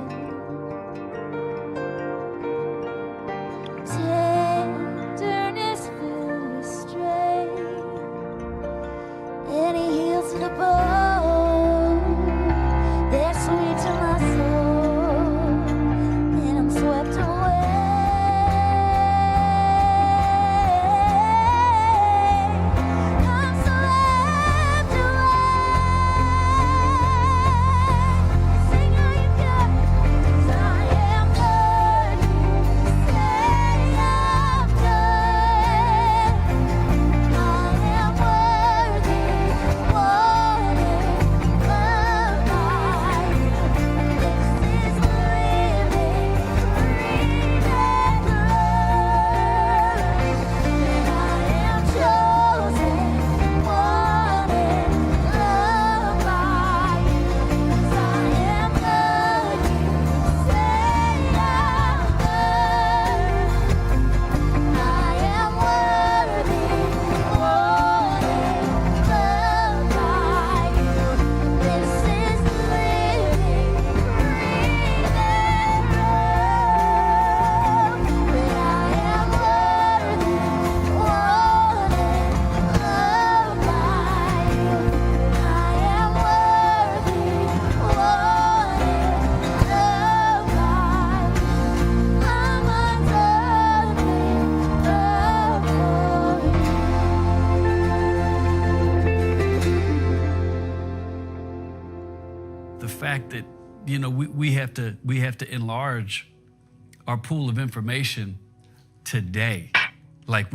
tenderness filled with strength, and He heals the bone. They're sweet to my soul, and I'm swept away. I'm swept away. Sing, are you good? 'Cause I am good. You say I'm good. I am worthy, wanted, loved by you. This is living, breathing proof that I am chosen, wanted, loved by you. 'Cause I am good. You say I'm good. I am worthy, wanted, loved by you. This is living, breathing proof that I am worthy, wanted, loved by you. I am worthy, wanted, loved by you. I'm undone with love for you. The fact that, you know, we have to enlarge our pool of information today. Like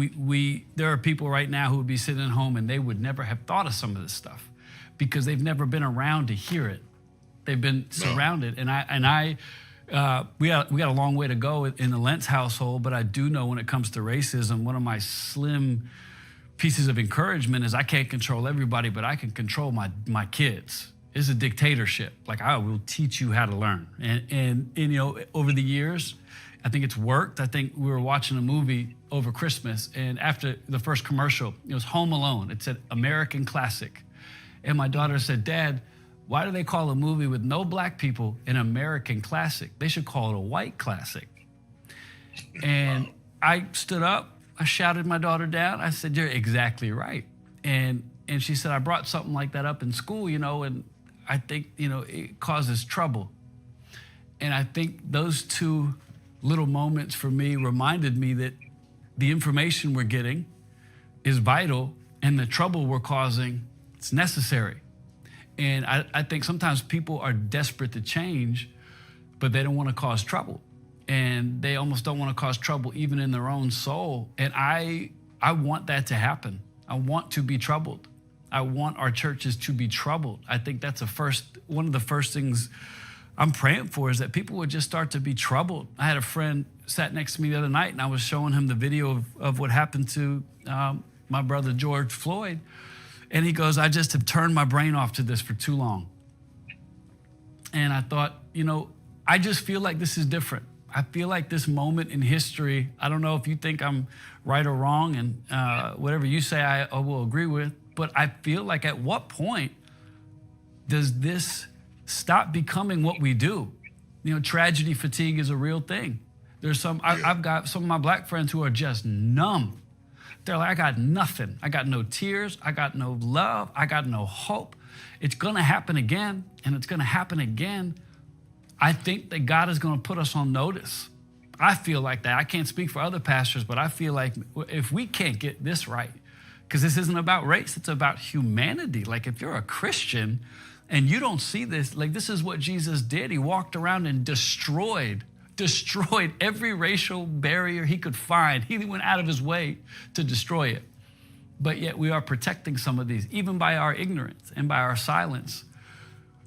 there are people right now who would be sitting at home and they would never have thought of some of this stuff because they've never been around to hear it. They've been surrounded, and we got a long way to go in the Lentz household, but I do know when it comes to racism, one of my slim pieces of encouragement is I can't control everybody, but I can control my kids. It's a dictatorship. Like, I will teach you how to learn. And you know, over the years, I think it's worked. I think we were watching a movie over Christmas, and after the first commercial, it was Home Alone. It said American Classic. And my daughter said, Dad, why do they call a movie with no black people an American classic? They should call it a white classic. And I stood up, I shouted my daughter down. I said, you're exactly right. And she said, I brought something like that up in school, you know, and I think, you know, it causes trouble. And I think those two little moments for me reminded me that the information we're getting is vital, and the trouble we're causing, it's necessary. And I think sometimes people are desperate to change, but they don't want to cause trouble. And they almost don't want to cause trouble even in their own soul. And I want that to happen. I want to be troubled. I want our churches to be troubled. I think that's one of the first things I'm praying for, is that people would just start to be troubled. I had a friend sat next to me the other night, and I was showing him the video of what happened to my brother George Floyd. And he goes, I just have turned my brain off to this for too long. And I thought, you know, I just feel like this is different. I feel like this moment in history, I don't know if you think I'm right or wrong, and whatever you say I will agree with, but I feel like at what point does this stop becoming what we do? You know, tragedy fatigue is a real thing. There's I've got some of my black friends who are just numb. They're like, I got nothing. I got no tears. I got no love. I got no hope. It's gonna happen again, and it's gonna happen again. I think that God is gonna put us on notice. I feel like that. I can't speak for other pastors, but I feel like if we can't get this right, because this isn't about race, it's about humanity. Like, if you're a Christian and you don't see this, like, this is what Jesus did. He walked around and destroyed every racial barrier he could find. He went out of his way to destroy it. But yet we are protecting some of these, even by our ignorance and by our silence.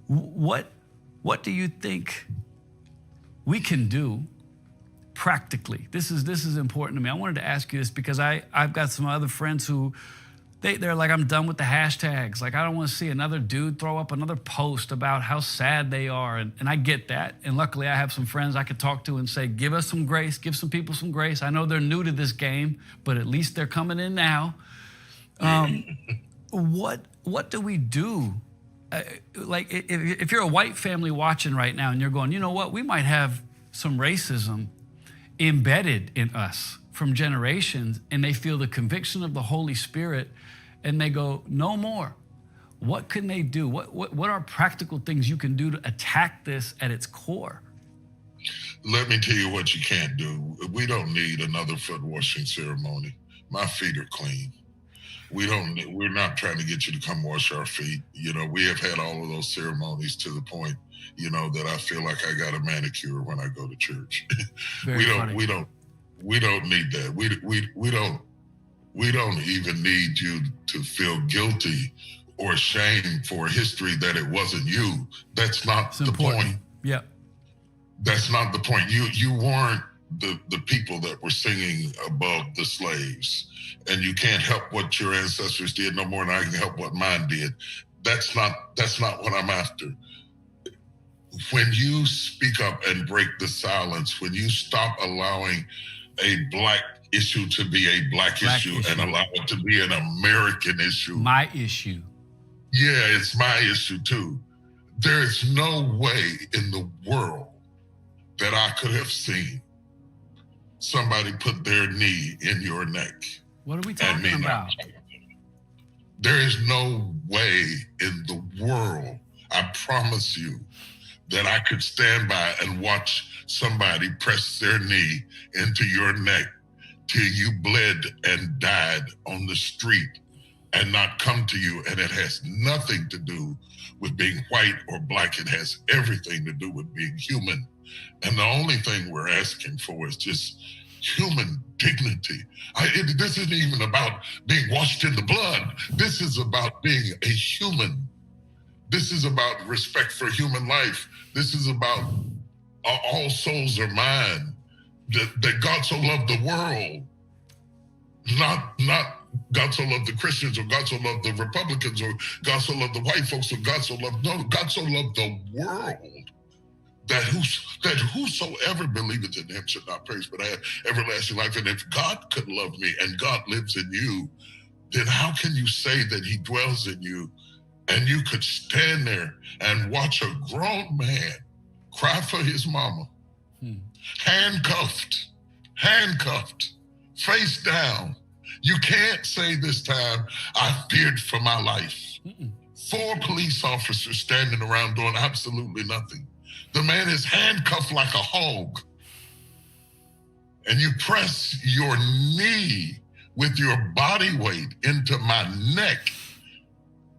What do you think we can do practically? This is important to me. I wanted to ask you this because I've got some other friends who, they're like, I'm done with the hashtags. Like, I don't want to see another dude throw up another post about how sad they are. And I get that. And luckily, I have some friends I could talk to and say, give us some grace, give some people some grace. I know they're new to this game, but at least they're coming in now. What do we do? Like, if you're a white family watching right now and you're going, you know what, we might have some racism embedded in us from generations, and they feel the conviction of the Holy Spirit, and they go, no more. What can they do? What are practical things you can do to attack this at its core? Let me tell you what you can't do. We don't need another foot washing ceremony. My feet are clean. We're not trying to get you to come wash our feet. You know, we have had all of those ceremonies to the point, you know, that I feel like I got a manicure when I go to church. We don't need that. We don't even need you to feel guilty or ashamed for a history that it wasn't you. That's not the point. Yeah. That's not the point. You weren't the people that were singing above the slaves, and you can't help what your ancestors did no more than I can help what mine did. That's not what I'm after. When you speak up and break the silence, when you stop allowing a black issue to be a black issue and allow it to be an American issue. My issue. Yeah, it's my issue too. There is no way in the world that I could have seen somebody put their knee in your neck. What are we talking about? There is no way in the world, I promise you, that I could stand by and watch somebody press their knee into your neck till you bled and died on the street and not come to you. And it has nothing to do with being white or black. It has everything to do with being human. And the only thing we're asking for is just human dignity. This isn't even about being washed in the blood. This is about being a human. This is about respect for human life. This is about all souls are mine. That God so loved the world, not God so loved the Christians, or God so loved the Republicans, or God so loved the white folks, or God so loved, no, God so loved the world that whosoever believeth in him should not perish, but have everlasting life. And if God could love me and God lives in you, then how can you say that he dwells in you? And you could stand there and watch a grown man cry for his mama, handcuffed, face down. You can't say this time, I feared for my life. 4 police officers standing around doing absolutely nothing. The man is handcuffed like a hog. And you press your knee with your body weight into my neck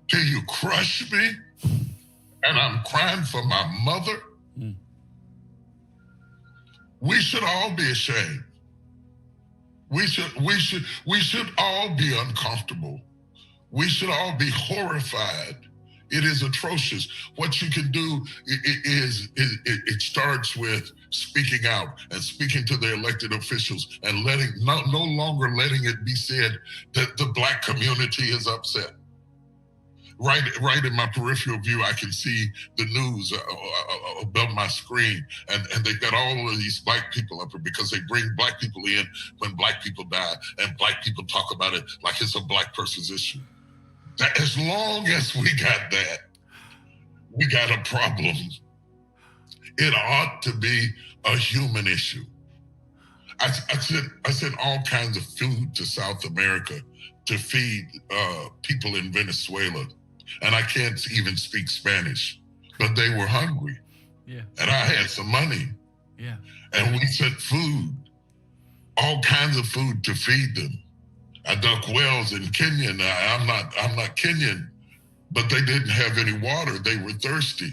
till you crush me, and I'm crying for my mother. We should all be ashamed. We should all be uncomfortable. We should all be horrified. It is atrocious. What you can do it starts with speaking out and speaking to the elected officials and no longer letting it be said that the Black community is upset. Right in my peripheral view, I can see the news above my screen, and they've got all of these Black people up here because they bring Black people in when Black people die, and Black people talk about it like it's a Black person's issue. That as long as we got that, we got a problem. It ought to be a human issue. I sent all kinds of food to South America to feed people in Venezuela. And I can't even speak Spanish, but they were hungry. Yeah. And I had some money. Yeah. And we sent food, all kinds of food to feed them. I dug wells in Kenya. I'm not Kenyan, but they didn't have any water. They were thirsty.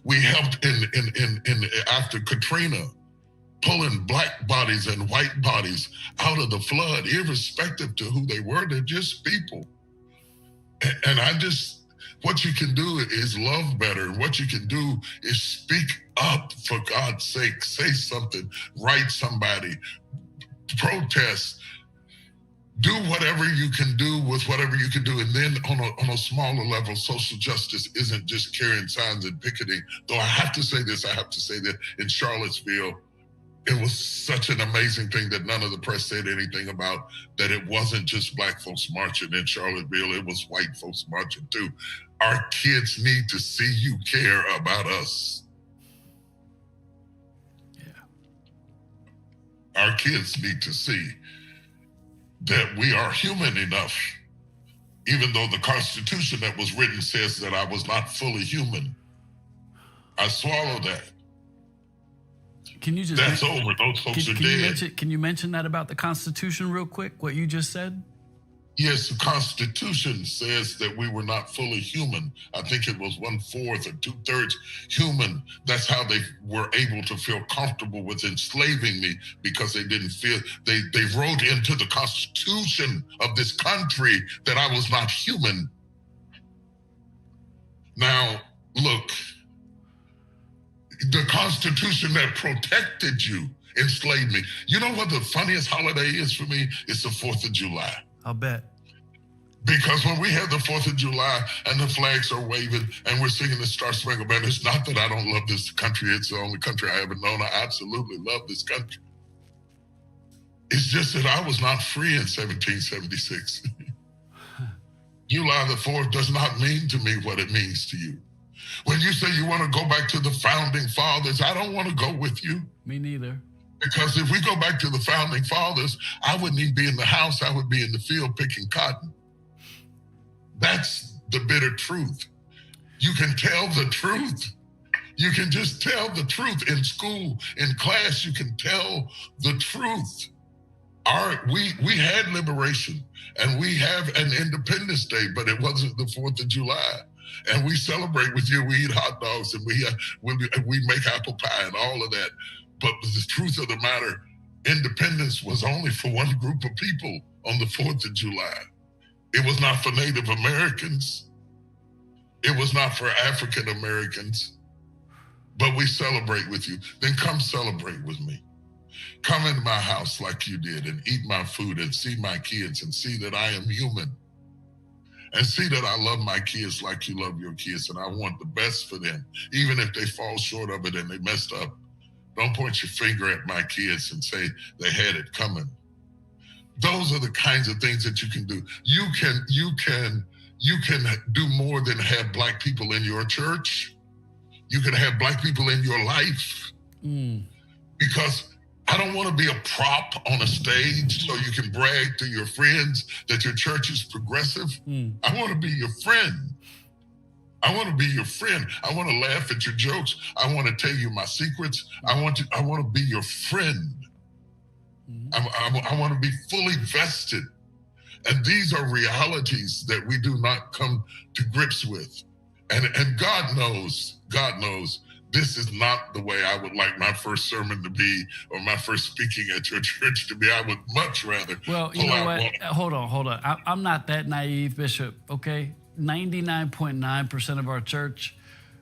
We helped in after Katrina, pulling Black bodies and white bodies out of the flood, irrespective to who they were. They're just people. And what you can do is love better. What you can do is speak up, for God's sake. Say something, write somebody, protest, do whatever you can do with whatever you can do. And then on a smaller level, social justice isn't just carrying signs and picketing. Though I have to say that in Charlottesville, it was such an amazing thing that none of the press said anything about, that it wasn't just Black folks marching in Charlottesville, it was white folks marching too. Our kids need to see you care about us. Yeah. Our kids need to see that we are human enough, even though the Constitution that was written says that I was not fully human. I swallow that. Can you just That's over. Those folks are dead. Can you mention that about the Constitution real quick, what you just said? Yes, the Constitution says that we were not fully human. I think it was 1/4 or 2/3 human. That's how they were able to feel comfortable with enslaving me, because they didn't feel, they wrote into the Constitution of this country that I was not human. Now, look, the Constitution that protected you enslaved me. You know what the funniest holiday is for me? It's the 4th of July. I'll bet. Because when we have the 4th of July and the flags are waving and we're singing the Star Spangled Banner, it's not that I don't love this country. It's the only country I ever known. I absolutely love this country. It's just that I was not free in 1776. July the 4th does not mean to me what it means to you. When you say you want to go back to the founding fathers, I don't want to go with you. Me neither. Because if we go back to the founding fathers, I wouldn't even be in the house. I would be in the field picking cotton. That's the bitter truth. You can tell the truth. You can just tell the truth in school, in class. You can tell the truth. We had liberation and we have an Independence Day, but it wasn't the 4th of July. And we celebrate with you. We eat hot dogs and we make apple pie and all of that. But the truth of the matter, independence was only for one group of people on the 4th of July. It was not for Native Americans. It was not for African Americans. But we celebrate with you. Then come celebrate with me. Come into my house like you did and eat my food and see my kids and see that I am human. And see that I love my kids like you love your kids, and I want the best for them, even if they fall short of it and they messed up. Don't point your finger at my kids and say they had it coming. Those are the kinds of things that you can do. You can do more than have Black people in your church. You can have Black people in your life. Because I don't want to be a prop on a stage so you can brag to your friends that your church is progressive. I want to be your friend. I want to be your friend. I want to laugh at your jokes. I want to tell you my secrets. I want to be your friend. I want to be fully vested. And these are realities that we do not come to grips with. And God knows, this is not the way I would like my first sermon to be or my first speaking at your church to be. I would much rather. Well, you know what? Hold on. I'm not that naive, Bishop, okay? 99.9% of our church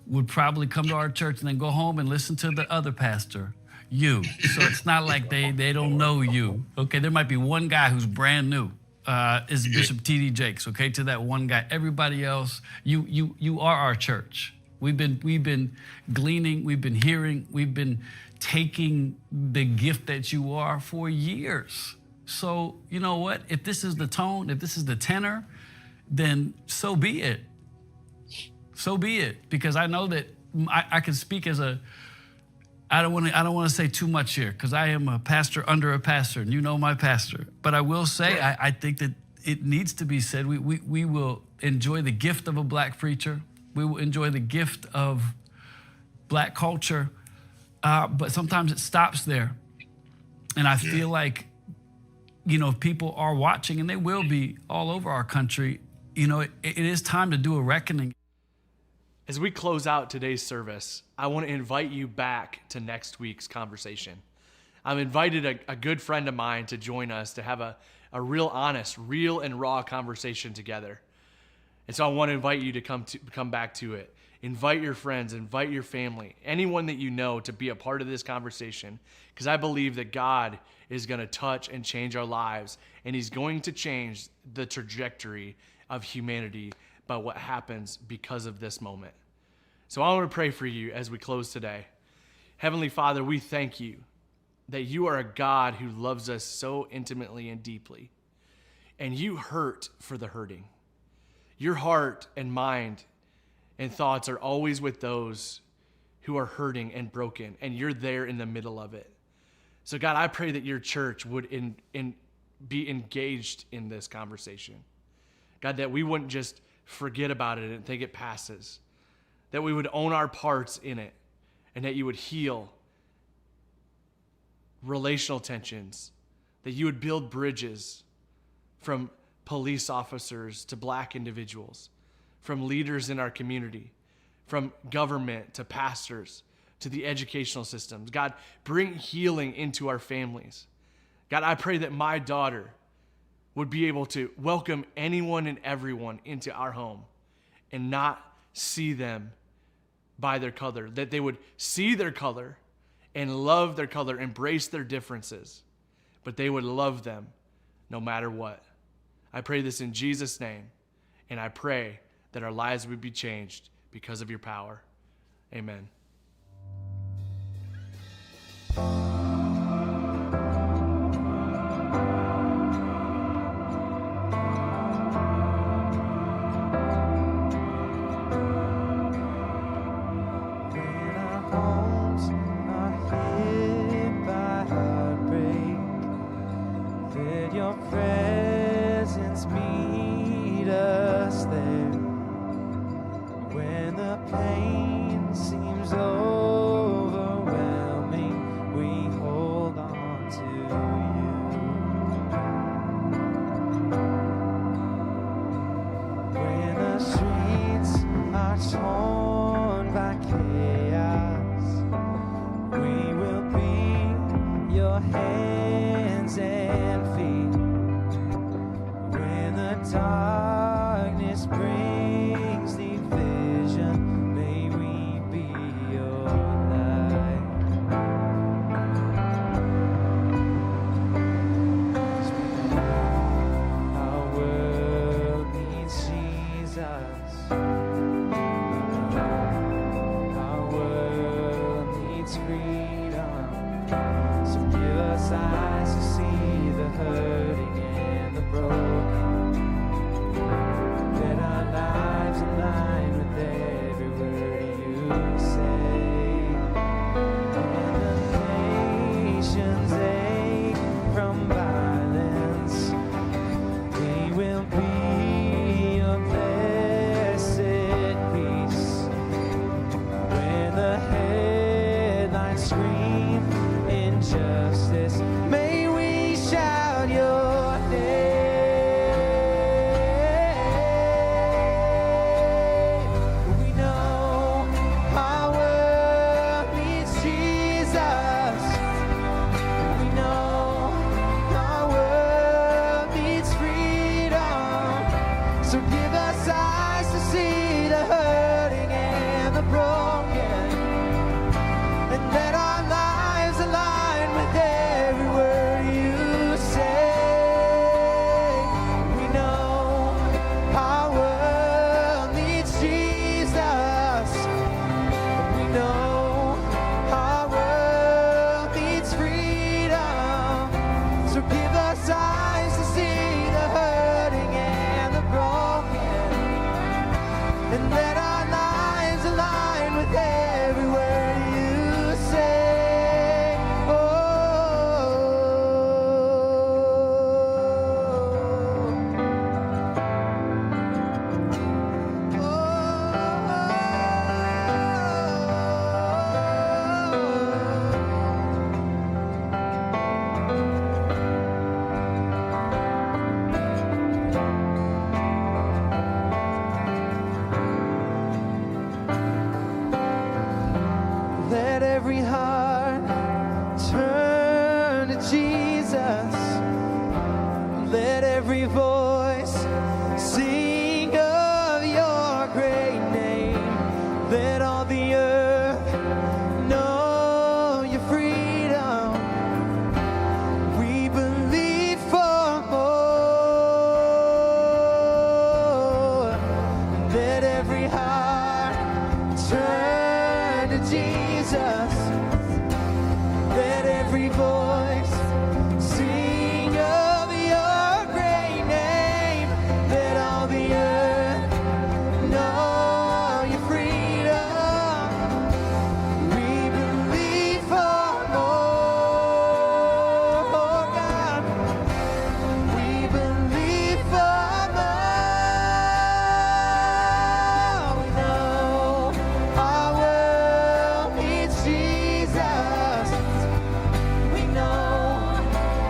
would probably come to our church and then go home and listen to the other pastor, you. So it's not like they don't know you, okay? There might be one guy who's brand new. Is Bishop T.D. Jakes, okay? To that one guy. Everybody else, you are our church. We've been gleaning, we've been hearing, we've been taking the gift that you are for years. So, you know what? If this is the tone, if this is the tenor, then so be it. So be it. Because I know that I can speak as a, I don't want to say too much here because I am a pastor under a pastor, and you know my pastor. But I will say, I think that it needs to be said. We will enjoy the gift of a Black preacher. We will enjoy the gift of Black culture, but sometimes it stops there. And I feel like, you know, people are watching, and they will be all over our country. You know, it is time to do a reckoning. As we close out today's service, I want to invite you back to next week's conversation. I've invited a good friend of mine to join us to have a real honest, real and raw conversation together. And so I want to invite you to come back to it. Invite your friends, invite your family, anyone that you know to be a part of this conversation, because I believe that God is going to touch and change our lives, and he's going to change the trajectory of humanity by what happens because of this moment. So I want to pray for you as we close today. Heavenly Father, we thank you that you are a God who loves us so intimately and deeply, and you hurt for the hurting. Your heart and mind and thoughts are always with those who are hurting and broken, and you're there in the middle of it. So God, I pray that your church would be engaged in this conversation. God, that we wouldn't just forget about it and think it passes, that we would own our parts in it, and that you would heal relational tensions, that you would build bridges from police officers to Black individuals, from leaders in our community, from government to pastors to the educational systems. God, bring healing into our families. God, I pray that my daughter would be able to welcome anyone and everyone into our home and not see them by their color, that they would see their color and love their color, embrace their differences, but they would love them no matter what. I pray this in Jesus' name, and I pray that our lives would be changed because of your power. Amen. us eyes to see the hurting and the broken. Let our lives align with every word you say. And the nations ache from violence. We will be a blessed peace. When the headlines scream injustice, may we shout your name. We know our world needs Jesus. We know our world needs freedom. So give us eyes to see the hurting and the broken, and let our lives align with every word you say. We know our world needs Jesus. We know our world needs freedom. So give us eyes to see the hurting and the broken, and let our lives align with every word you say. Let every heart turn to Jesus. Let every voice sing of your great name. Let all the earth know your freedom. We believe for more. Let every heart turn to Jesus. Let every voice sing of your great name. Let all the earth know your freedom. We believe for more, God. We believe for more. We know our world needs Jesus. We know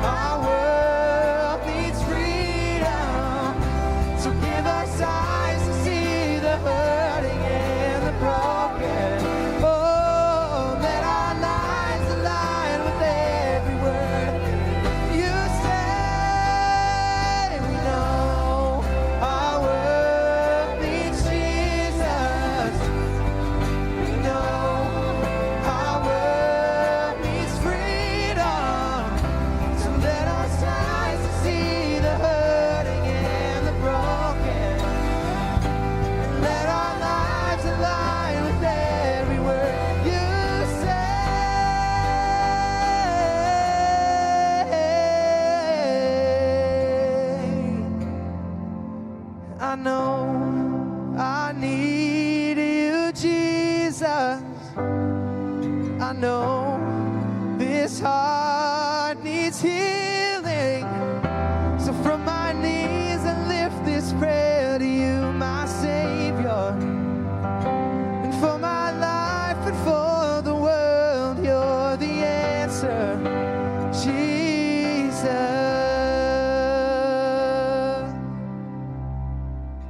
our world needs freedom. So give us eyes to see the hurting and the broken. Oh, let our lives align with every word you say. We know our world needs Jesus. We know our world needs freedom. So let us eyes to see the hurting and the broken, and let our lives align with every word you say. I know I need you, Jesus. I know this heart needs healing. So from my knees I lift this prayer to you, my Savior. And for my life and for the world, you're the answer, Jesus.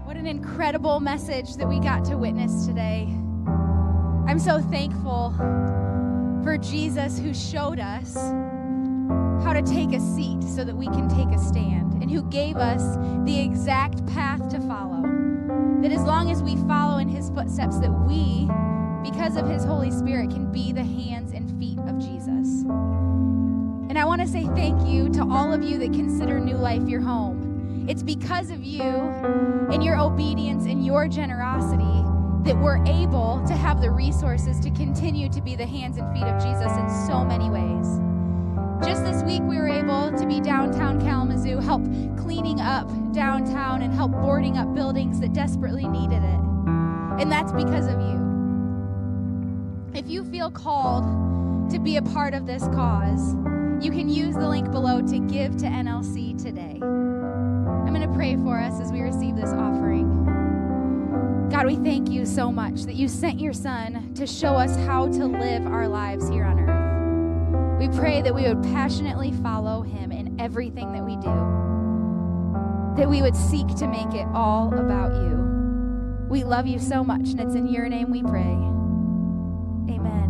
What an incredible message that we got to witness today. I'm so thankful for Jesus, who showed us how to take a seat so that we can take a stand, and who gave us the exact path to follow. That as long as we follow in his footsteps, that we, because of his Holy Spirit, can be the hands and feet of Jesus. And I want to say thank you to all of you that consider New Life your home. It's because of you and your obedience and your generosity that we're able to have the resources to continue to be the hands and feet of Jesus in so many ways. Just this week, we were able to be downtown Kalamazoo, help cleaning up downtown and help boarding up buildings that desperately needed it. And that's because of you. If you feel called to be a part of this cause, you can use the link below to give to NLC today. I'm going to pray for us as we receive this offering. God, we thank you so much that you sent your Son to show us how to live our lives here on earth. We pray that we would passionately follow him in everything that we do, that we would seek to make it all about you. We love you so much, and it's in your name we pray. Amen.